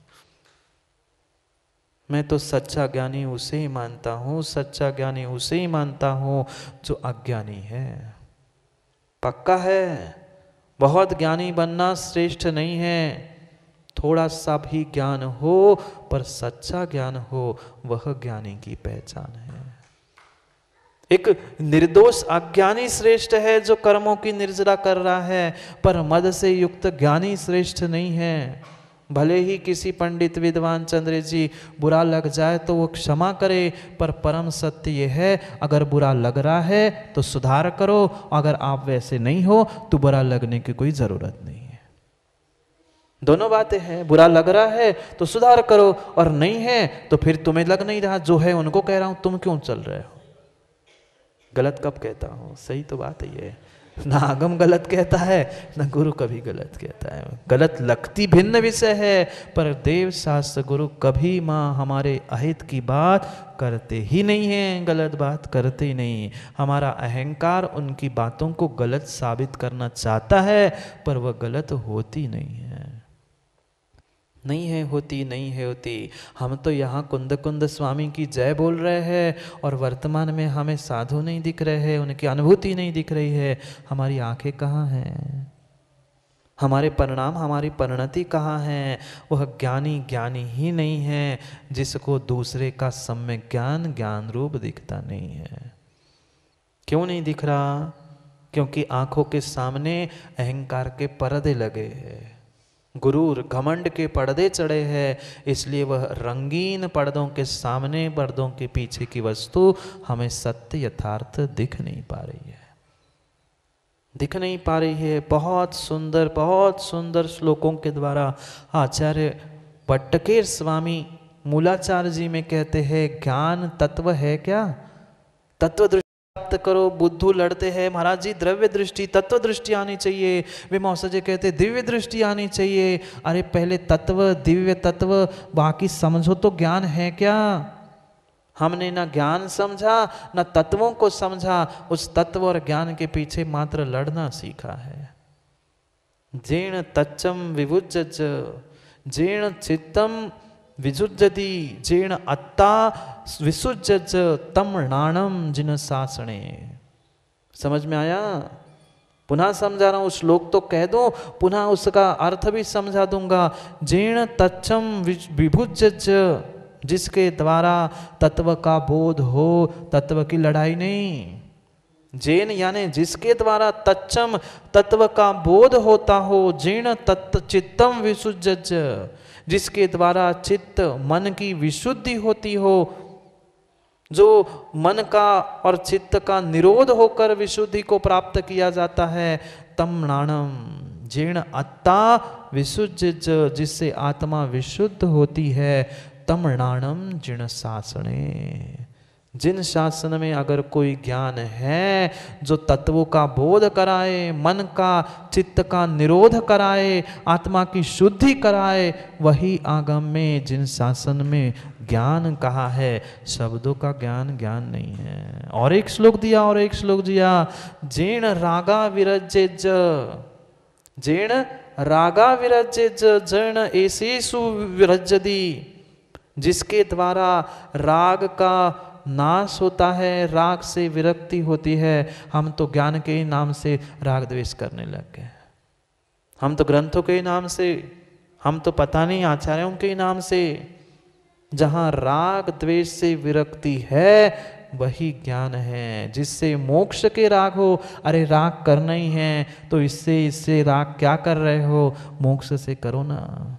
मैं तो सच्चा ज्ञानी उसे ही मानता हूँ, सच्चा ज्ञानी उसे ही मानता हूँ जो अज्ञानी है। पक्का है, बहुत ज्ञानी बनना श्रेष्ठ नहीं है। थोड़ा सा भी ज्ञान हो पर सच्चा ज्ञान हो, वह ज्ञानी की पहचान है। एक निर्दोष अज्ञानी श्रेष्ठ है जो कर्मों की निर्जरा कर रहा है, पर मद से युक्त ज्ञानी श्रेष्ठ नहीं है। भले ही किसी पंडित विद्वान चंद्र जी बुरा लग जाए तो वो क्षमा करे, पर परम सत्य ये है, अगर बुरा लग रहा है तो सुधार करो, अगर आप वैसे नहीं हो तो बुरा लगने की कोई जरूरत नहीं है। दोनों बातें हैं। बुरा लग रहा है तो सुधार करो, और नहीं है तो फिर तुम्हें लग नहीं रहा, जो है उनको कह रहा हूं, तुम क्यों चल रहे हो? गलत कब कहता हूं? सही तो बात है ये। ना आगम गलत कहता है, ना गुरु कभी गलत कहता है। गलत लगती भिन्न विषय है, पर देव शास्त्र गुरु कभी माँ हमारे अहित की बात करते ही नहीं हैं, गलत बात करते ही नहीं। हमारा अहंकार उनकी बातों को गलत साबित करना चाहता है, पर वह गलत होती नहीं है। नहीं है होती, नहीं है होती। हम तो यहाँ कुंद कुंद स्वामी की जय बोल रहे हैं, और वर्तमान में हमें साधु नहीं दिख रहे हैं, उनकी अनुभूति नहीं दिख रही है। हमारी आंखें कहाँ हैं? हमारे परिणाम, हमारी परिणति कहाँ है? वह ज्ञानी ज्ञानी ही नहीं है जिसको दूसरे का सम्यक ज्ञान ज्ञान रूप दिखता नहीं है। क्यों नहीं दिख रहा? क्योंकि आंखों के सामने अहंकार के पर्दे लगे हैं। गुरूर घमंड के पर्दे चढ़े हैं, इसलिए वह रंगीन पर्दों के सामने, पर्दों के पीछे की वस्तु हमें सत्य यथार्थ दिख नहीं पा रही है, दिख नहीं पा रही है। बहुत सुंदर श्लोकों के द्वारा आचार्य पट्टकेर स्वामी मूलाचार्य जी में कहते हैं, ज्ञान तत्व है क्या? तत्व दृष्टि प्राप्त करो। बुद्धू लड़ते हैं, महाराज जी द्रव्य दृष्टि, तत्व दृष्टि आनी चाहिए। वे मौसा जी कहते दिव्य दृष्टि आनी चाहिए। अरे पहले तत्व, दिव्य तत्व, बाकी समझो तो ज्ञान है क्या? हमने ना ज्ञान समझा ना तत्वों को समझा, उस तत्व और ज्ञान के पीछे मात्र लड़ना सीखा है। जेण तच्चम विभुज्ज, जेण चित्तम विजुज्जति, जेण अत्ता विसुज्ज तम नाणम जिन सासणे। समझ में आया? पुनः समझा रहा हूं, श्लोक तो कह दो, पुनः उसका अर्थ भी समझा दूंगा। जेण तच्चम विभुज्ज, जिसके द्वारा तत्व का बोध हो, तत्व की लड़ाई नहीं। जेन यानी जिसके द्वारा तच्चम तत्व का बोध होता हो, जेण तत्व चित्तम विसुज्ज, जिसके द्वारा चित्त मन की विशुद्धि होती हो, जो मन का और चित्त का निरोध होकर विशुद्धि को प्राप्त किया जाता है। तम नाणम, जेण अत्ता विसुज्ज, जिससे आत्मा विशुद्ध होती है। तम नाणम जिन शासने, जिन शासन में अगर कोई ज्ञान है जो तत्वों का बोध कराए, मन का चित्त का निरोध कराए, आत्मा की शुद्धि कराए, वही आगम में जिन शासन में ज्ञान कहा है। शब्दों का ज्ञान ज्ञान नहीं है। और एक श्लोक दिया, और एक श्लोक दिया, जेण रागा विरजेज, जेण रागा विरजेज जण एसेषु विरजति, जिसके द्वारा राग का नाश होता है, राग से विरक्ति होती है। हम तो ज्ञान के ही नाम से राग द्वेष करने लग गए, हम तो ग्रंथों के ही नाम से, हम तो पता नहीं आचार्यों के ही नाम से। जहाँ राग द्वेष से विरक्ति है वही ज्ञान है, जिससे मोक्ष के राग हो। अरे राग करना ही है तो इससे राग क्या कर रहे हो? मोक्ष से करो ना।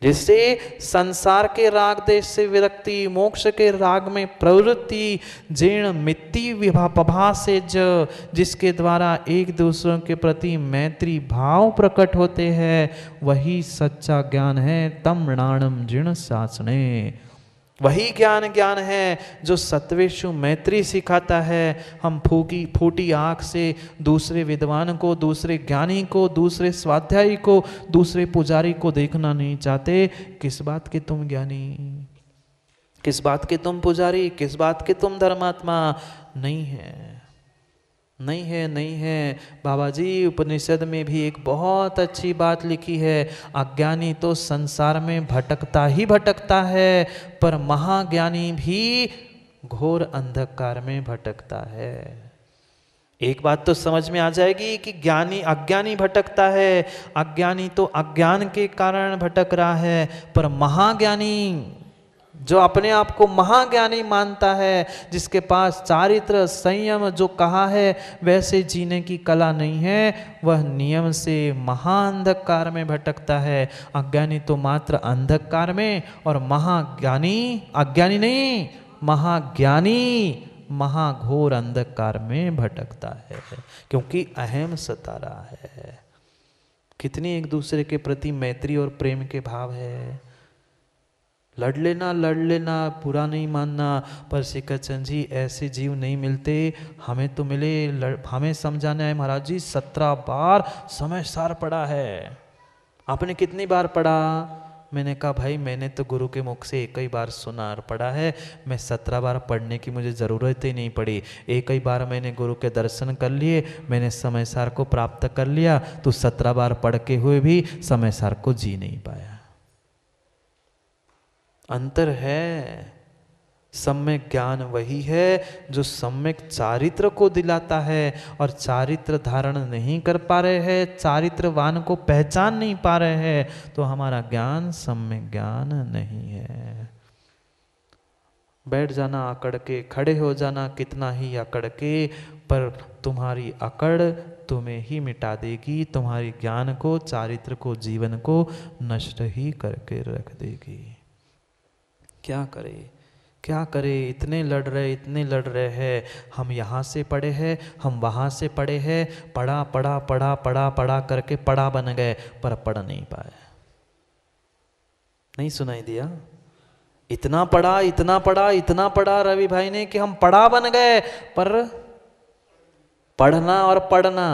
जिससे संसार के राग देश से विरक्ति, मोक्ष के राग में प्रवृत्ति, जीर्ण मित्ति विभापभा से जिसके द्वारा एक दूसरों के प्रति मैत्री भाव प्रकट होते हैं, वही सच्चा ज्ञान है। तम नाणम जीर्ण शासने, वही ज्ञान ज्ञान है जो सत्वेषु मैत्री सिखाता है। हम फूटी आंख से दूसरे विद्वान को, दूसरे ज्ञानी को, दूसरे स्वाध्यायी को, दूसरे पुजारी को देखना नहीं चाहते। किस बात के तुम ज्ञानी, किस बात के तुम पुजारी, किस बात के तुम धर्मात्मा? नहीं है, नहीं है, नहीं है। बाबा जी उपनिषद में भी एक बहुत अच्छी बात लिखी है, अज्ञानी तो संसार में भटकता ही भटकता है, पर महाज्ञानी भी घोर अंधकार में भटकता है। एक बात तो समझ में आ जाएगी कि ज्ञानी अज्ञानी भटकता है, अज्ञानी तो अज्ञान के कारण भटक रहा है, पर महाज्ञानी जो अपने आप को महाज्ञानी मानता है, जिसके पास चारित्र संयम जो कहा है वैसे जीने की कला नहीं है, वह नियम से महाअंधकार में भटकता है। अज्ञानी तो मात्र अंधकार में, और महाज्ञानी अज्ञानी नहीं, महाज्ञानी महाघोर अंधकार में भटकता है, क्योंकि अहम सता रहा है। कितनी एक दूसरे के प्रति मैत्री और प्रेम के भाव है। लड़ लेना, बुरा नहीं मानना, पर शिखरचंद जी ऐसे जीव नहीं मिलते। हमें तो मिले, हमें समझाना है महाराज जी 17 बार समय सार पढ़ा है। आपने कितनी बार पढ़ा? मैंने कहा भाई मैंने तो गुरु के मुख से एक ही बार सुना और पढ़ा है, मैं 17 बार पढ़ने की मुझे ज़रूरत ही नहीं पड़ी। एक ही बार मैंने गुरु के दर्शन कर लिए, मैंने समय सार को प्राप्त कर लिया। तो 17 बार पढ़ के हुए भी समय सार को जी नहीं पाया। अंतर है। सम्यक ज्ञान वही है जो सम्यक चारित्र को दिलाता है, और चारित्र धारण नहीं कर पा रहे हैं, चारित्रवान को पहचान नहीं पा रहे हैं, तो हमारा ज्ञान सम्यक ज्ञान नहीं है। बैठ जाना अकड़ के, खड़े हो जाना कितना ही अकड़ के, पर तुम्हारी अकड़ तुम्हें ही मिटा देगी, तुम्हारी ज्ञान को, चारित्र को, जीवन को नष्ट ही करके रख देगी। क्या करे, क्या करे, इतने लड़ रहे हैं, हम यहाँ से पढ़े हैं, हम वहाँ से पढ़े हैं, पढ़ा पढ़ा पढ़ा पढ़ा पढ़ा करके पढ़ा बन गए, पर पढ़ नहीं पाए। नहीं सुनाई दिया? इतना पढ़ा इतना पढ़ा इतना पढ़ा रवि भाई ने कि हम पढ़ा बन गए, पर पढ़ना और पढ़ना,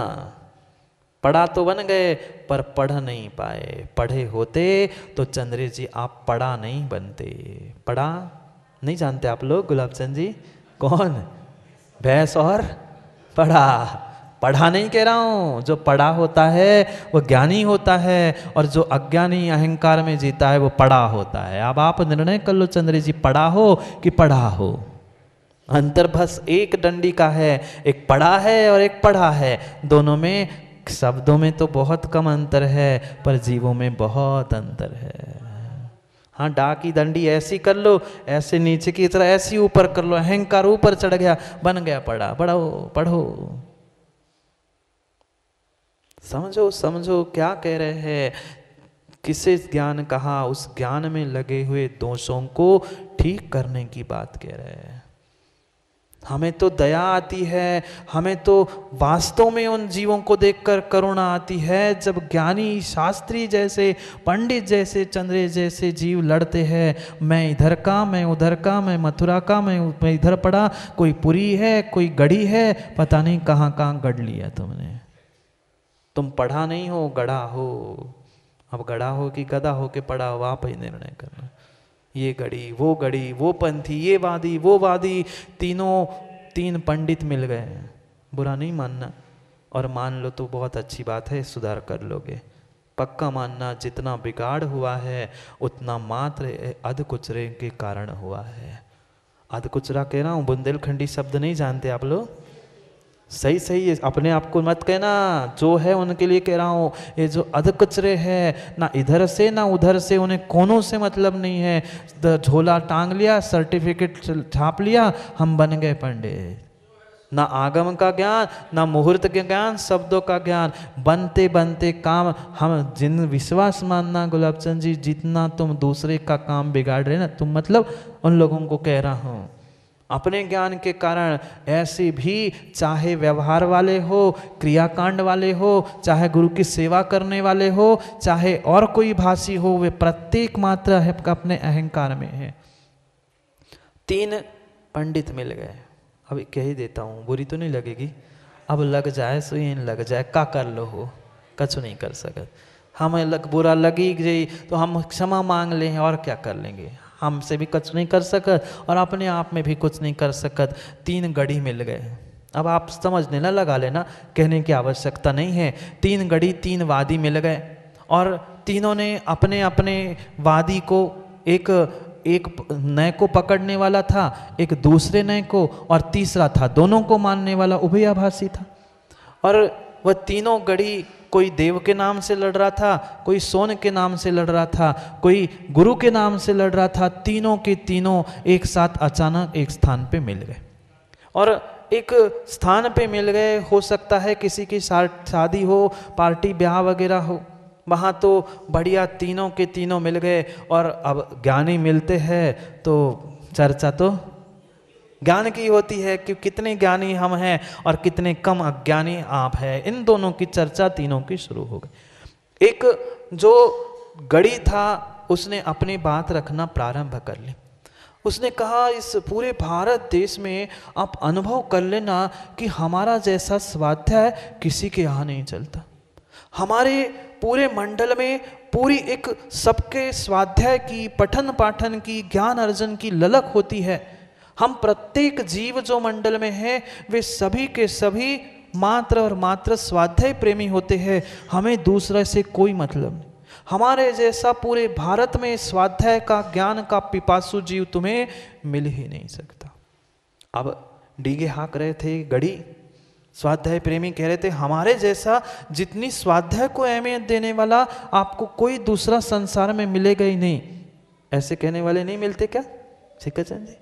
पढ़ा तो बन गए पर पढ़ नहीं पाए। पढ़े होते तो चंद्रे जी आप पढ़ा नहीं बनते। पढ़ा नहीं जानते आप लोग गुलाब चंद जी? कौन? भैंस और पढ़ा। पढ़ा नहीं कह रहा हूँ, जो पढ़ा होता है वो ज्ञानी होता है, और जो अज्ञानी अहंकार में जीता है वो पढ़ा होता है। अब आप निर्णय कर लो चंद्रे जी, पढ़ा हो कि पढ़ा हो। अंतर बस एक डंडी का है, एक पढ़ा है और एक पढ़ा है। दोनों में शब्दों में तो बहुत कम अंतर है, पर जीवों में बहुत अंतर है। हाँ, डा की डंडी ऐसी कर लो, ऐसे नीचे की तरह ऐसी ऊपर कर लो, अहंकार ऊपर चढ़ गया, बन गया पढ़ा। पढ़ो पढ़ो, समझो समझो क्या कह रहे हैं। किसे ज्ञान कहा? उस ज्ञान में लगे हुए दोषों को ठीक करने की बात कह रहे हैं। हमें तो दया आती है, हमें तो वास्तव में उन जीवों को देखकर करुणा आती है जब ज्ञानी शास्त्री जैसे, पंडित जैसे, चंद्रे जैसे जीव लड़ते हैं। मैं इधर का, मैं उधर का, मैं मथुरा का, मैं इधर पड़ा, कोई पुरी है, कोई गढ़ी है, पता नहीं कहाँ कहाँ गढ़ लिया तुमने। तुम पढ़ा नहीं हो, गढ़ा हो। अब गढ़ा हो कि गधा हो के पढ़ा हो, आप ही निर्णय करना। ये गढ़ी, वो पंथी, ये वादी, वो वादी, तीन पंडित मिल गए। बुरा नहीं मानना, और मान लो तो बहुत अच्छी बात है, सुधार कर लोगे। पक्का मानना, जितना बिगाड़ हुआ है उतना मात्र अधकुचरे के कारण हुआ है। अधकुचरा कह रहा हूँ, बुंदेलखंडी शब्द नहीं जानते आप लोग? सही सही है, अपने आप को मत कहना, जो है उनके लिए कह रहा हूँ। ये जो अधकचरे है, ना इधर से ना उधर से, उन्हें कोनों से मतलब नहीं है। झोला टांग लिया, सर्टिफिकेट छाप लिया, हम बन गए पंडित। ना आगम का ज्ञान, ना मुहूर्त के ज्ञान, शब्दों का ज्ञान। बनते बनते काम, हम जिन विश्वास मानना गुलाब चंद जी, जितना तुम दूसरे का काम बिगाड़ रहे ना, तुम मतलब उन लोगों को कह रहा हूँ। अपने ज्ञान के कारण ऐसे भी, चाहे व्यवहार वाले हो, क्रियाकांड वाले हो, चाहे गुरु की सेवा करने वाले हो, चाहे और कोई भाषी हो, वे प्रत्येक मात्रा है अपने अहंकार में है। 3 पंडित मिल गए। अब कह ही देता हूँ, बुरी तो नहीं लगेगी। अब लग जाए सो इन लग जाए, का कर लो हो, कछु नहीं कर सकत। हमें बुरा लगी गई तो हम क्षमा मांग लें, और क्या कर लेंगे। हमसे भी कुछ नहीं कर सकत और अपने आप में भी कुछ नहीं कर सकत। 3 गढ़ी मिल गए। अब आप समझने ना लगा लेना, कहने की आवश्यकता नहीं है। 3 गढ़ी, 3 वादी मिल गए, और तीनों ने अपने अपने वादी को, एक नए को पकड़ने वाला था, एक दूसरे नए को, और तीसरा था दोनों को मानने वाला, उभयाभासी था। और वह तीनों गढ़ी, कोई देव के नाम से लड़ रहा था, कोई सोन के नाम से लड़ रहा था, कोई गुरु के नाम से लड़ रहा था। तीनों के तीनों एक साथ अचानक एक स्थान पे मिल गए, और एक स्थान पे मिल गए। हो सकता है किसी की शादी हो, पार्टी ब्याह वगैरह हो, वहाँ तो बढ़िया तीनों के तीनों मिल गए। और अब ज्ञानी मिलते हैं तो चर्चा तो ज्ञान की होती है कि कितने ज्ञानी हम हैं और कितने कम अज्ञानी आप हैं। इन दोनों की चर्चा तीनों की शुरू हो गई। एक जो गढ़ी था उसने अपनी बात रखना प्रारंभ कर ली। उसने कहा, इस पूरे भारत देश में आप अनुभव कर लेना कि हमारा जैसा स्वाध्याय किसी के यहाँ नहीं चलता। हमारे पूरे मंडल में पूरी एक सबके स्वाध्याय की, पठन पाठन की, ज्ञान अर्जन की ललक होती है। हम प्रत्येक जीव जो मंडल में हैं वे सभी के सभी मात्र और मात्र स्वाध्याय प्रेमी होते हैं। हमें दूसरे से कोई मतलब नहीं। हमारे जैसा पूरे भारत में स्वाध्याय का, ज्ञान का पिपासु जीव तुम्हें मिल ही नहीं सकता। अब डीगे हाँक रहे थे गढ़ी, स्वाध्याय प्रेमी कह रहे थे, हमारे जैसा जितनी स्वाध्याय को अहमियत देने वाला आपको कोई दूसरा संसार में मिलेगा ही नहीं। ऐसे कहने वाले नहीं मिलते क्या सिक्का चंद जी?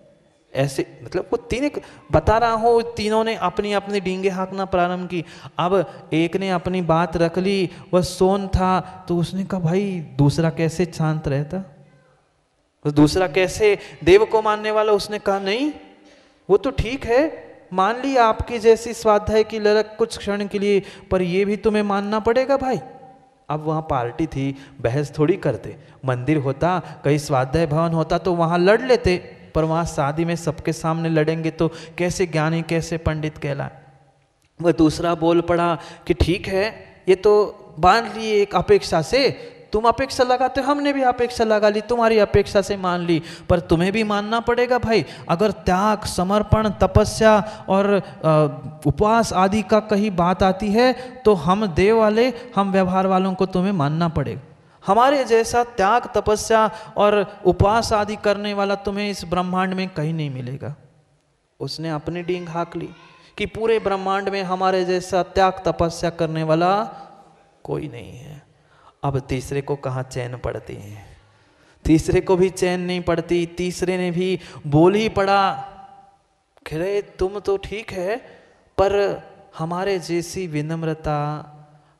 ऐसे मतलब वो तीन बता रहा हूँ, तीनों ने अपनी अपनी डींगे हाँकना प्रारंभ की। अब एक ने अपनी बात रख ली, वह सोन था, तो उसने कहा भाई दूसरा कैसे शांत रहता, तो दूसरा कैसे देव को मानने वाला, उसने कहा नहीं वो तो ठीक है, मान ली आपकी जैसी स्वाध्याय की ललक कुछ क्षण के लिए, पर ये भी तुम्हें मानना पड़ेगा भाई। अब वहाँ पार्टी थी, बहस थोड़ी करते, मंदिर होता कहीं स्वाध्याय भवन होता तो वहाँ लड़ लेते, पर वहाँ शादी में सबके सामने लड़ेंगे तो कैसे ज्ञानी कैसे पंडित कहलाए। वह दूसरा बोल पड़ा कि ठीक है ये तो मान लिए एक अपेक्षा से, तुम अपेक्षा लगाते हो, हमने भी अपेक्षा लगा ली, तुम्हारी अपेक्षा से मान ली, पर तुम्हें भी मानना पड़ेगा भाई। अगर त्याग समर्पण तपस्या और उपवास आदि का कहीं बात आती है तो हम देव वाले, हम व्यवहार वालों को तुम्हें मानना पड़ेगा। हमारे जैसा त्याग तपस्या और उपवास आदि करने वाला तुम्हें इस ब्रह्मांड में कहीं नहीं मिलेगा। उसने अपनी डींग हाँक ली कि पूरे ब्रह्मांड में हमारे जैसा त्याग तपस्या करने वाला कोई नहीं है। अब तीसरे को कहाँ चैन पड़ती है, तीसरे को भी चैन नहीं पड़ती। तीसरे ने भी बोल ही पड़ा, खरे तुम तो ठीक है, पर हमारे जैसी विनम्रता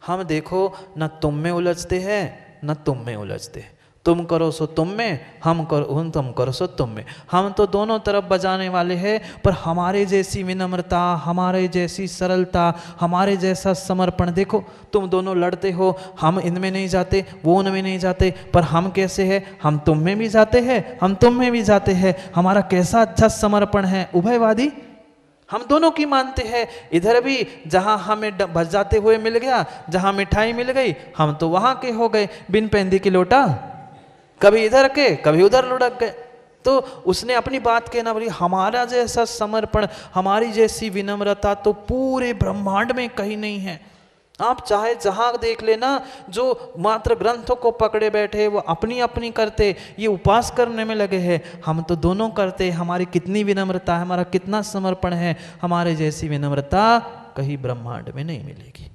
हम देखो न तुम में उलझते हैं न तुम में उलझते, तुम करो सो तुम में, हम करो सो तुम में, हम तो दोनों तरफ बजाने वाले हैं, पर हमारे जैसी विनम्रता, हमारे जैसी सरलता, हमारे जैसा समर्पण देखो, तुम दोनों लड़ते हो, हम इनमें नहीं जाते, वो उनमें नहीं जाते, पर हम कैसे हैं, हम तुम में भी जाते हैं, हम तुम में भी जाते हैं, हमारा कैसा अच्छा समर्पण है, उभयवादी, हम दोनों की मानते हैं। इधर भी जहां हमें बजाते हुए मिल गया, जहां मिठाई मिल गई, हम तो वहां के हो गए, बिन पेंदी की लोटा, कभी इधर के कभी उधर लुढ़क गए। तो उसने अपनी बात कहना बोली, हमारा जैसा समर्पण, हमारी जैसी विनम्रता तो पूरे ब्रह्मांड में कहीं नहीं है। आप चाहे जहां देख लेना, जो मात्र ग्रंथों को पकड़े बैठे वो अपनी अपनी करते, ये उपास करने में लगे हैं, हम तो दोनों करते। हमारी कितनी विनम्रता है, हमारा कितना समर्पण है, हमारे जैसी विनम्रता कहीं ब्रह्मांड में नहीं मिलेगी।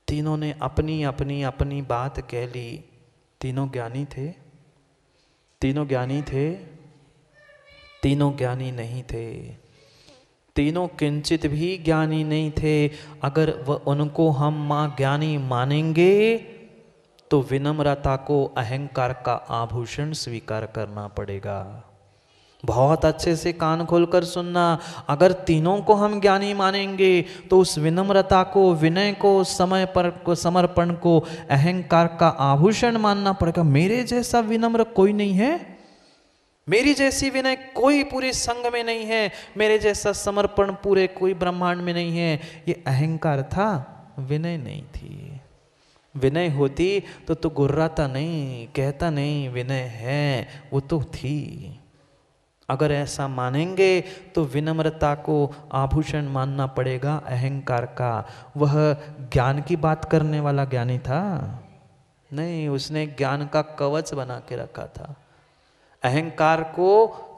तीनों ने अपनी अपनी अपनी बात कह ली। तीनों ज्ञानी थे, तीनों ज्ञानी थे, तीनों ज्ञानी नहीं थे, तीनों किंचित भी ज्ञानी नहीं थे। अगर वह उनको हम मां ज्ञानी मानेंगे तो विनम्रता को अहंकार का आभूषण स्वीकार करना पड़ेगा। बहुत अच्छे से कान खोलकर सुनना, अगर तीनों को हम ज्ञानी मानेंगे तो उस विनम्रता को, विनय को, समय पर को, समर्पण को अहंकार का आभूषण मानना पड़ेगा। मेरे जैसा विनम्र कोई नहीं है, मेरी जैसी विनय कोई पूरे संघ में नहीं है, मेरे जैसा समर्पण पूरे कोई ब्रह्मांड में नहीं है। ये अहंकार था, विनय नहीं थी। विनय होती तो गुर्राता नहीं, कहता नहीं विनय है, वो तो थी। अगर ऐसा मानेंगे तो विनम्रता को आभूषण मानना पड़ेगा अहंकार का। वह ज्ञान की बात करने वाला ज्ञानी था नहीं, उसने ज्ञान का कवच बना के रखा था। अहंकार को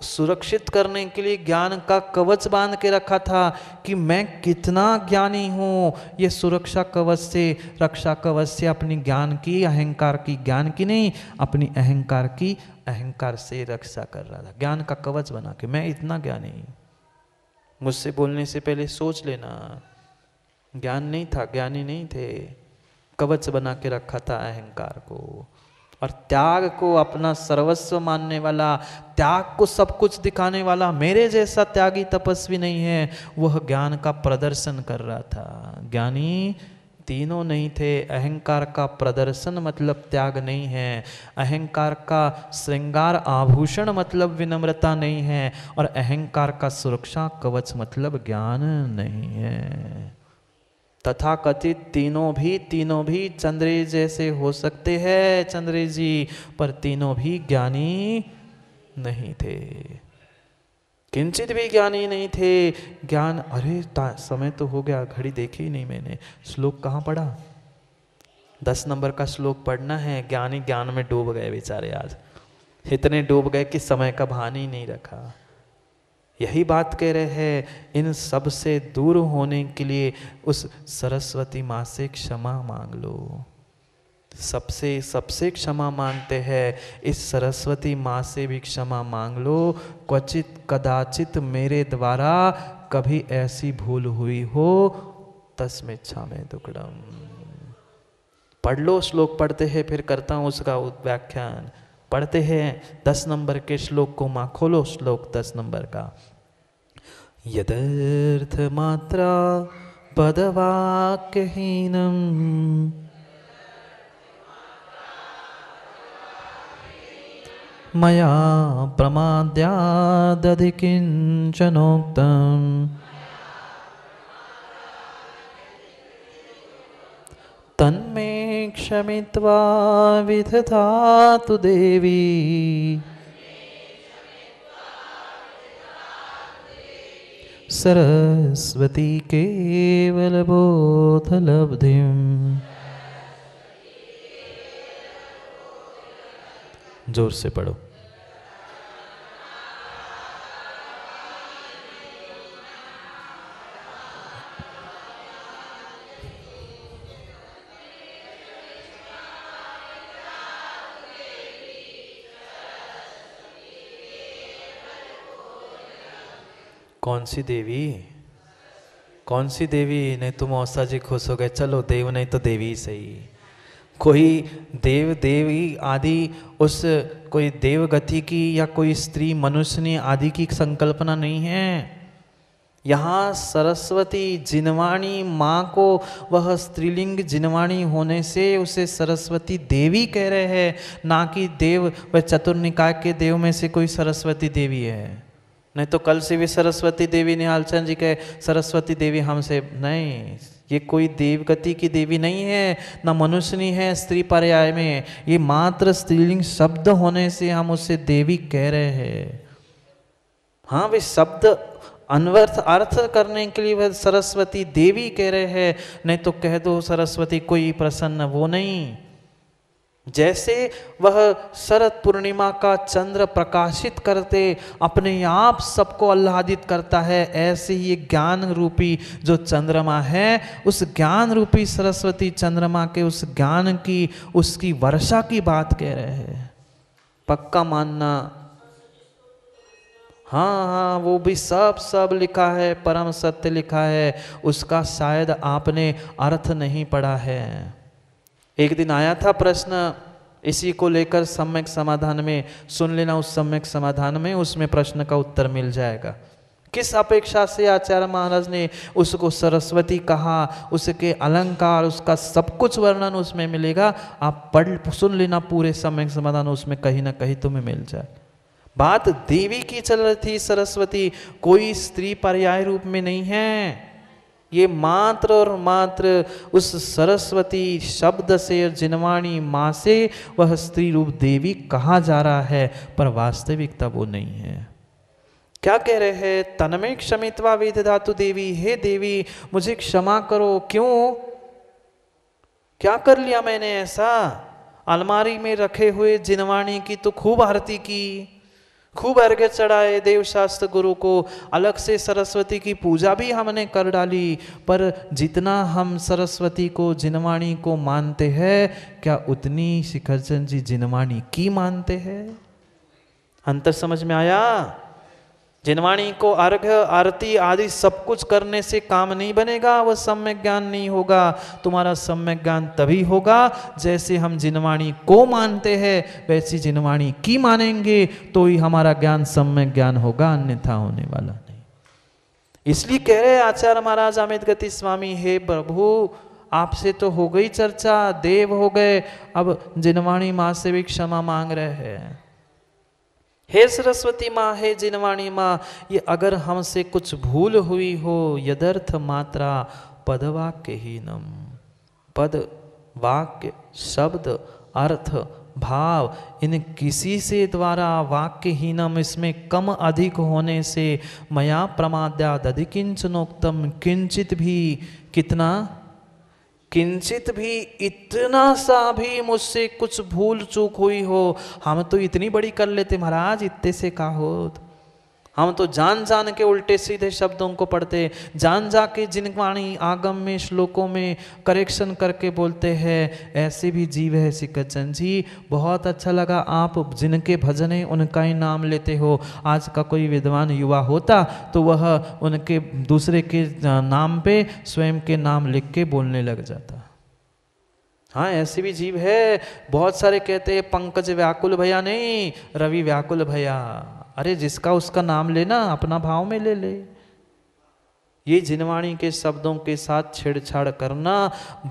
सुरक्षित करने के लिए ज्ञान का कवच बांध के रखा था कि मैं कितना ज्ञानी हूँ। ये सुरक्षा कवच से, रक्षा कवच से अपनी ज्ञान की, अहंकार की, ज्ञान की नहीं, अपनी अहंकार की, अहंकार से रक्षा कर रहा था। ज्ञान का कवच बना के, मैं इतना ज्ञानी। मुझसे बोलने से पहले सोच लेना, ज्ञान नहीं था, ज्ञानी नहीं थे, कवच बना के रखा था अहंकार को। और त्याग को अपना सर्वस्व मानने वाला, त्याग को सब कुछ दिखाने वाला, मेरे जैसा त्यागी तपस्वी नहीं है, वह ज्ञान का प्रदर्शन कर रहा था। ज्ञानी तीनों नहीं थे। अहंकार का प्रदर्शन मतलब त्याग नहीं है, अहंकार का श्रृंगार आभूषण मतलब विनम्रता नहीं है, और अहंकार का सुरक्षा कवच मतलब ज्ञान नहीं है। तथा कथित तीनों भी चंद्रे जैसे हो सकते हैं चंद्रे जी, पर तीनों भी ज्ञानी नहीं थे, किंचित भी ज्ञानी नहीं थे। ज्ञान, अरे समय तो हो गया, घड़ी देखी ही नहीं मैंने, श्लोक कहाँ पढ़ा? 10 नंबर का श्लोक पढ़ना है। ज्ञानी ज्ञान में डूब गए बेचारे, आज इतने डूब गए कि समय का भान ही नहीं रखा। यही बात कह रहे हैं, इन सब से दूर होने के लिए उस सरस्वती माँ से क्षमा मांग लो। सबसे सबसे क्षमा मांगते हैं, इस सरस्वती माँ से भी क्षमा मांग लो। क्वचित कदाचित मेरे द्वारा कभी ऐसी भूल हुई हो, तस्मै क्षामये दुक्कडम। पढ़ लो, श्लोक पढ़ते हैं, फिर करता हूँ उसका व्याख्यान। पढ़ते हैं 10 नंबर के श्लोक को। माँ खोलो श्लोक 10 नंबर का। यदर्थ मात्रा पदवाक्यहीनम मया प्रमाद्यादधिकिंचनोक्तम् तन्मे क्षमित्वा विदधातु देवी सरस्वती केवलबोधलब्धिम्। जोर से पढ़ो। कौन सी देवी? कौन सी देवी? नहीं तो मौसा जी खुश हो गए, चलो देव नहीं तो देवी सही। कोई देव देवी आदि उस कोई देवगति की या कोई स्त्री मनुष्यनी आदि की संकल्पना नहीं है। यहाँ सरस्वती जिनवाणी माँ को वह स्त्रीलिंग जिनवाणी होने से उसे सरस्वती देवी कह रहे हैं, ना कि देव। वह चतुर्निकाय के देव में से कोई सरस्वती देवी है? नहीं तो कल से भी सरस्वती देवी निहाल चंद जी कहे सरस्वती देवी हमसे नहीं। ये कोई देवगति की देवी नहीं है, ना मनुष्यनी है स्त्री पर्याय में। ये मात्र स्त्रीलिंग शब्द होने से हम उसे देवी कह रहे हैं। हाँ, वे शब्द अनवर्थ अर्थ करने के लिए वह सरस्वती देवी कह रहे हैं। नहीं तो कह दो सरस्वती कोई प्रसन्न, वो नहीं। जैसे वह शरद पूर्णिमा का चंद्र प्रकाशित करते अपने आप सबको आह्लादित करता है, ऐसे ही ज्ञान रूपी जो चंद्रमा है, उस ज्ञान रूपी सरस्वती चंद्रमा के उस ज्ञान की, उसकी वर्षा की बात कह रहे हैं। पक्का मानना। हाँ हाँ, वो भी सब लिखा है, परम सत्य लिखा है, उसका शायद आपने अर्थ नहीं पढ़ा है। एक दिन आया था प्रश्न इसी को लेकर सम्यक समाधान में, सुन लेना उस सम्यक समाधान में, उसमें प्रश्न का उत्तर मिल जाएगा। किस अपेक्षा से आचार्य महाराज ने उसको सरस्वती कहा, उसके अलंकार, उसका सब कुछ वर्णन उसमें मिलेगा। आप पढ़ सुन लेना पूरे सम्यक समाधान, उसमें कहीं ना कहीं तुम्हें मिल जाए। बात देवी की चल रही थी। सरस्वती कोई स्त्री पर्याय रूप में नहीं है। ये मात्र और मात्र उस सरस्वती शब्द से, जिनवाणी माँ से वह स्त्री रूप देवी कहा जा रहा है, पर वास्तविकता वो नहीं है। क्या कह रहे हैं? तन्मे क्षमित्वा विदधातु देवी। हे देवी मुझे क्षमा करो। क्यों? क्या कर लिया मैंने ऐसा? अलमारी में रखे हुए जिनवाणी की तो खूब आरती की, खूब अर्घ्य चढ़ाए देवशास्त्र गुरु को, अलग से सरस्वती की पूजा भी हमने कर डाली, पर जितना हम सरस्वती को, जिनवाणी को मानते हैं, क्या उतनी शिखरचंद जी जिनवाणी की मानते हैं? अंतर समझ में आया? जिनवाणी को अर्घ्य आरती आदि सब कुछ करने से काम नहीं बनेगा, वह सम्यक ज्ञान नहीं होगा। तुम्हारा सम्यक ज्ञान तभी होगा जैसे हम जिनवाणी को मानते हैं, वैसी जिनवाणी की मानेंगे तो ही हमारा ज्ञान सम्यक ज्ञान होगा, अन्यथा होने वाला नहीं। इसलिए कह रहे आचार्य महाराज अमित गति स्वामी, हे प्रभु आपसे तो हो गई चर्चा, देव हो गए, अब जिनवाणी माँ से भी क्षमा मांग रहे हैं। हे सरस्वती माँ, हे जिनवाणी माँ, ये अगर हमसे कुछ भूल हुई हो, यदर्थ मात्रा पदवाक्यहीनम, पद वाक्य शब्द अर्थ भाव इन किसी से द्वारा वाक्यहीनम, इसमें कम अधिक होने से, मया प्रमाद्याद अधिकिंचनोक्तम, किंचित भी, कितना? किंचित भी, इतना सा भी मुझसे कुछ भूल चूक हुई हो, हम तो इतनी बड़ी कर लेते महाराज, इतने से का हो। हम तो जान जान के उल्टे सीधे शब्दों को पढ़ते, जान जा के जिनवाणी आगम में श्लोकों में करेक्शन करके बोलते हैं। ऐसे भी जीव है सिकचन जी। बहुत अच्छा लगा आप जिनके भजन है उनका ही नाम लेते हो। आज का कोई विद्वान युवा होता तो वह उनके दूसरे के नाम पे स्वयं के नाम लिख के बोलने लग जाता। हाँ, ऐसे भी जीव है। बहुत सारे कहते हैं पंकज व्याकुल भैया, नहीं रवि व्याकुल भैया। अरे जिसका उसका नाम लेना, अपना भाव में ले ले। ये जिनवाणी के शब्दों के साथ छेड़छाड़ करना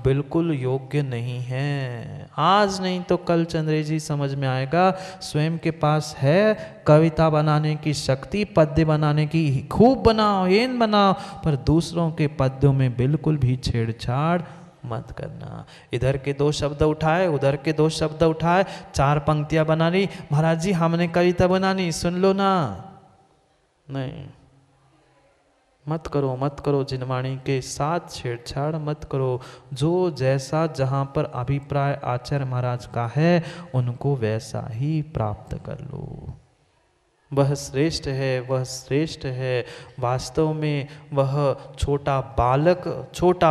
बिल्कुल योग्य नहीं है। आज नहीं तो कल चंद्रे जी समझ में आएगा। स्वयं के पास है कविता बनाने की शक्ति, पद्य बनाने की, खूब बनाओ, हेन बनाओ, पर दूसरों के पद्यों में बिल्कुल भी छेड़छाड़ मत करना। इधर के 2 शब्द उठाए, उधर के 2 शब्द उठाए, 4 पंक्तियां बना ली, महाराज जी हमने कविता बनानी, सुन लो ना। नहीं, मत करो, मत करो। जिनवाणी के साथ छेड़छाड़ मत करो। जो जैसा जहां पर अभिप्राय आचार्य महाराज का है उनको वैसा ही प्राप्त कर लो। वह श्रेष्ठ है, वह श्रेष्ठ है। वास्तव में वह छोटा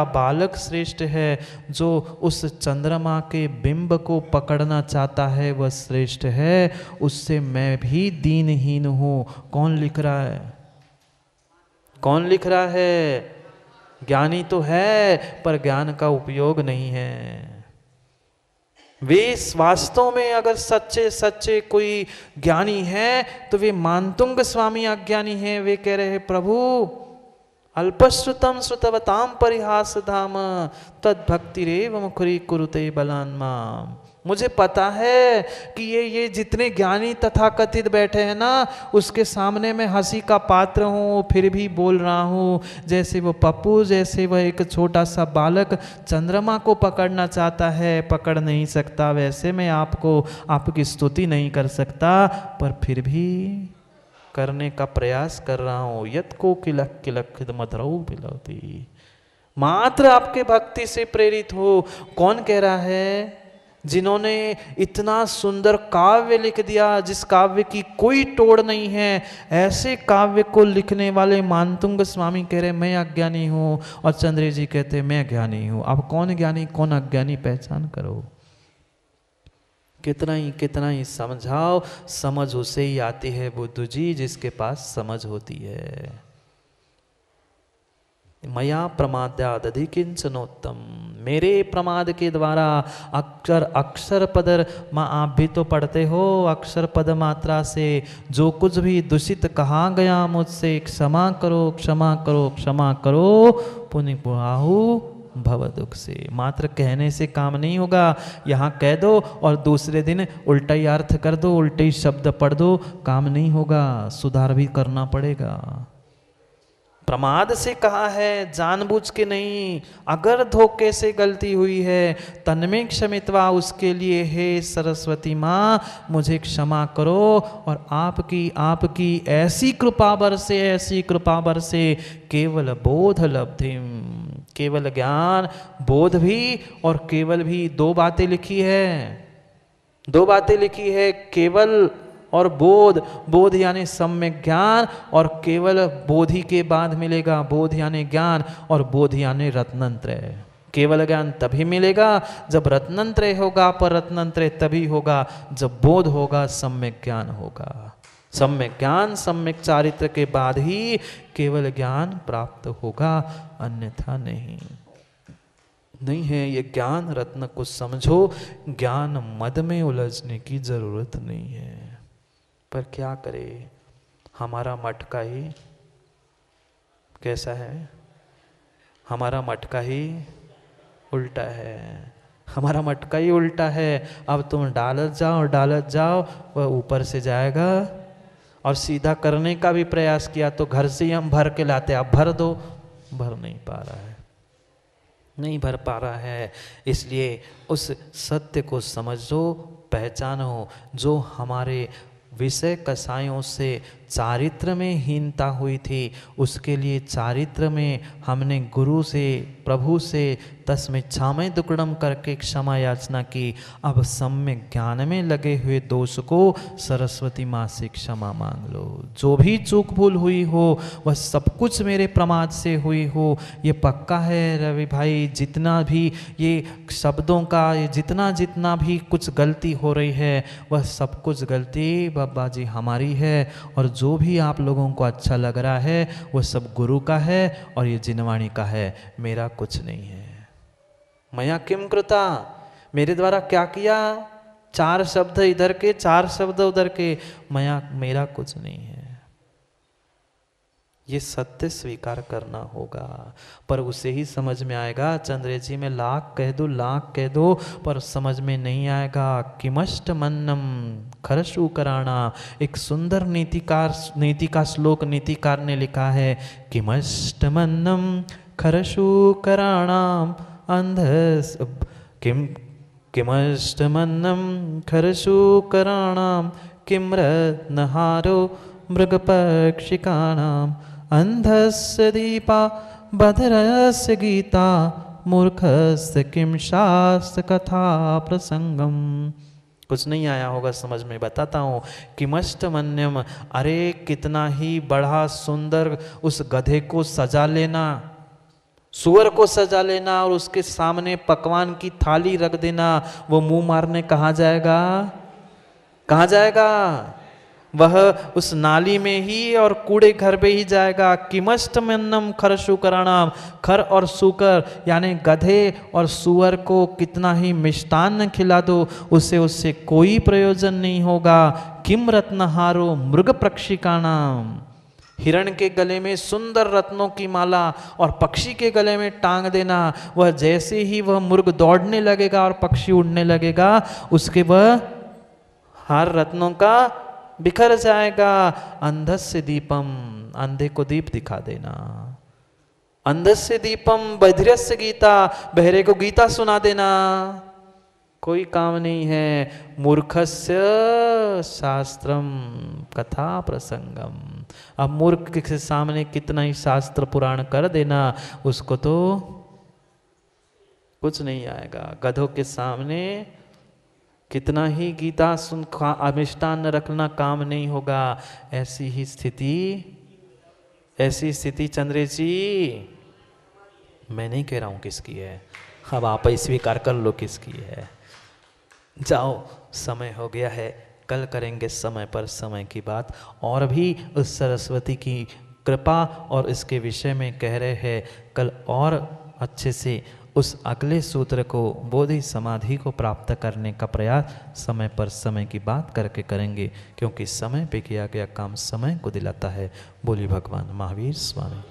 बालक श्रेष्ठ है। जो उस चंद्रमा के बिंब को पकड़ना चाहता है वह श्रेष्ठ है। उससे मैं भी दीनहीन हूँ। कौन लिख रहा है? कौन लिख रहा है? ज्ञानी तो है पर ज्ञान का उपयोग नहीं है। वे वास्तव में अगर सच्चे सच्चे कोई ज्ञानी है तो वे मानतुंग स्वामी अज्ञानी हैं। वे कह रहे हैं प्रभु अल्पश्रुतम श्रुतवताम परिहास धाम तद भक्ति रेव मुखरी कुरुते बलान्मा। मुझे पता है कि ये जितने ज्ञानी तथाकथित बैठे हैं ना, उसके सामने मैं हंसी का पात्र हूँ, फिर भी बोल रहा हूँ जैसे वो पप्पू, जैसे वह एक छोटा सा बालक चंद्रमा को पकड़ना चाहता है, पकड़ नहीं सकता। वैसे मैं आपकी स्तुति नहीं कर सकता, पर फिर भी करने का प्रयास कर रहा हूँ। यत को किलक किलक मधुरौ बिलौती। मात्र आपके भक्ति से प्रेरित हो। कौन कह रहा है? जिन्होंने इतना सुंदर काव्य लिख दिया जिस काव्य की कोई तोड़ नहीं है, ऐसे काव्य को लिखने वाले मानतुंग स्वामी कह रहे मैं अज्ञानी हूँ, और चंद्रे जी कहते मैं ज्ञानी हूँ। अब कौन ज्ञानी कौन अज्ञानी पहचान करो। कितना ही समझाओ, समझ उसे ही आती है बुद्धू जी जिसके पास समझ होती है। मया प्रमाद्यादधि किंचनोत्तम। मेरे प्रमाद के द्वारा अक्षर पदर माँ आप भी तो पढ़ते हो, अक्षर पद मात्रा से जो कुछ भी दूषित कहा गया मुझसे क्षमा करो क्षमा करो क्षमा करो पुनि पुराहु भव दुख से। मात्र कहने से काम नहीं होगा। यहाँ कह दो और दूसरे दिन उल्टा ही अर्थ कर दो, उल्टे ही शब्द पढ़ दो, काम नहीं होगा, सुधार भी करना पड़ेगा। प्रमाद से कहा है, जानबूझ के नहीं। अगर धोखे से गलती हुई है तन्मे क्षमित्वा, उसके लिए हे सरस्वती माँ मुझे क्षमा करो। और आपकी ऐसी कृपा बरसे केवल बोध लब्धिम, केवल ज्ञान, बोध भी और केवल भी 2 बातें लिखी है। 2 बातें लिखी है, केवल और बोध यानी सम्यक ज्ञान, और केवल बोधि के बाद मिलेगा बोध यानी ज्ञान, और बोध यानी रत्नत्रय। केवल ज्ञान तभी मिलेगा जब रत्नत्रय होगा, पर रत्नत्रय तभी होगा जब बोध होगा, सम्यक ज्ञान होगा। सम्यक ज्ञान सम्यक चारित्र के बाद ही केवल ज्ञान प्राप्त होगा, अन्यथा नहीं है। ये ज्ञान रत्न को समझो, ज्ञान मद में उलझने की जरूरत नहीं है। पर क्या करे, हमारा मटका ही कैसा है? हमारा मटका ही उल्टा है। हमारा मटका ही उल्टा है। अब तुम डालत जाओ, वह ऊपर से जाएगा। और सीधा करने का भी प्रयास किया तो घर से ही हम भर के लाते, अब भर दो, भर नहीं पा रहा है, नहीं भर पा रहा है। इसलिए उस सत्य को समझो, पहचानो, जो हमारे विषय कसायों से चारित्र में हीनता हुई थी, उसके लिए चारित्र में हमने गुरु से, प्रभु से तस्मिच्छामय दुक्कडम करके क्षमा याचना की। अब सम्यक ज्ञान में लगे हुए दोष को सरस्वती माँ से क्षमा मांग लो। जो भी चूक भूल हुई हो वह सब कुछ मेरे प्रमाद से हुई हो, ये पक्का है रवि भाई। जितना भी ये शब्दों का ये जितना भी कुछ गलती हो रही है वह सब कुछ गलती बाबा जी हमारी है, और जो भी आप लोगों को अच्छा लग रहा है वह सब गुरु का है और ये जिनवाणी का है, मेरा कुछ नहीं है। मया किम कृता, मेरे द्वारा क्या किया, 4 शब्द इधर के 4 शब्द उधर के, मेरा कुछ नहीं है। ये सत्य स्वीकार करना होगा, पर उसे ही समझ में आएगा। अंग्रेजी में लाख कह दो पर समझ में नहीं आएगा। किमष्ट मन्नम खरशु कराणा, एक सुंदर नीति का श्लोक नीतिकार ने लिखा है। किमष्ट मन्नम खरशु कराणाम अंधस किमष्टमन्नं खरशु कराणां किम्रत्नहारो मृगपक्षिकाणाम् अंधस्य दीपा बधिरस्य गीता मूर्खस्य किं शास्त्र कथा प्रसंगम। कुछ नहीं आया होगा समझ में, बताता हूँ। किमष्टमन्यम, अरे कितना ही बड़ा सुंदर उस गधे को सजा लेना, सुअर को सजा लेना और उसके सामने पकवान की थाली रख देना, वो मुंह मारने कहाँ जाएगा, कहाँ जाएगा, वह उस नाली में ही और कूड़े घर पे ही जाएगा। किमष्टमन्नम खरशु कराणाम, खर और सुकर यानी गधे और सुअर को कितना ही मिष्टान्न खिला दो उससे कोई प्रयोजन नहीं होगा। किम रत्नहारो मृग प्रक्षिकाणाम, हिरण के गले में सुंदर रत्नों की माला और पक्षी के गले में टांग देना, वह जैसे ही वह मुर्ग दौड़ने लगेगा और पक्षी उड़ने लगेगा उसके वह हार रत्नों का बिखर जाएगा। अंधस्य दीपम, अंधे को दीप दिखा देना। अंधस्य दीपम बधिरस्य गीता, बहरे को गीता सुना देना, कोई काम नहीं है। मूर्खस्य शास्त्रम कथा प्रसंगम, अब मूर्ख के सामने कितना ही शास्त्र पुराण कर देना उसको तो कुछ नहीं आएगा। गधों के सामने कितना ही गीता सुन मिष्टान्न रखना काम नहीं होगा। ऐसी स्थिति चंद्रेश जी मैं नहीं कह रहा हूं किसकी है, अब आप ही स्वीकार कर लो किसकी है। जाओ, समय हो गया है, कल करेंगे समय पर समय की बात, और भी उस सरस्वती की कृपा और इसके विषय में कह रहे हैं। कल और अच्छे से उस अगले सूत्र को, बोधि समाधि को प्राप्त करने का प्रयास समय पर समय की बात करके करेंगे, क्योंकि समय पे किया गया काम समय को दिलाता है। बोली भगवान महावीर स्वामी।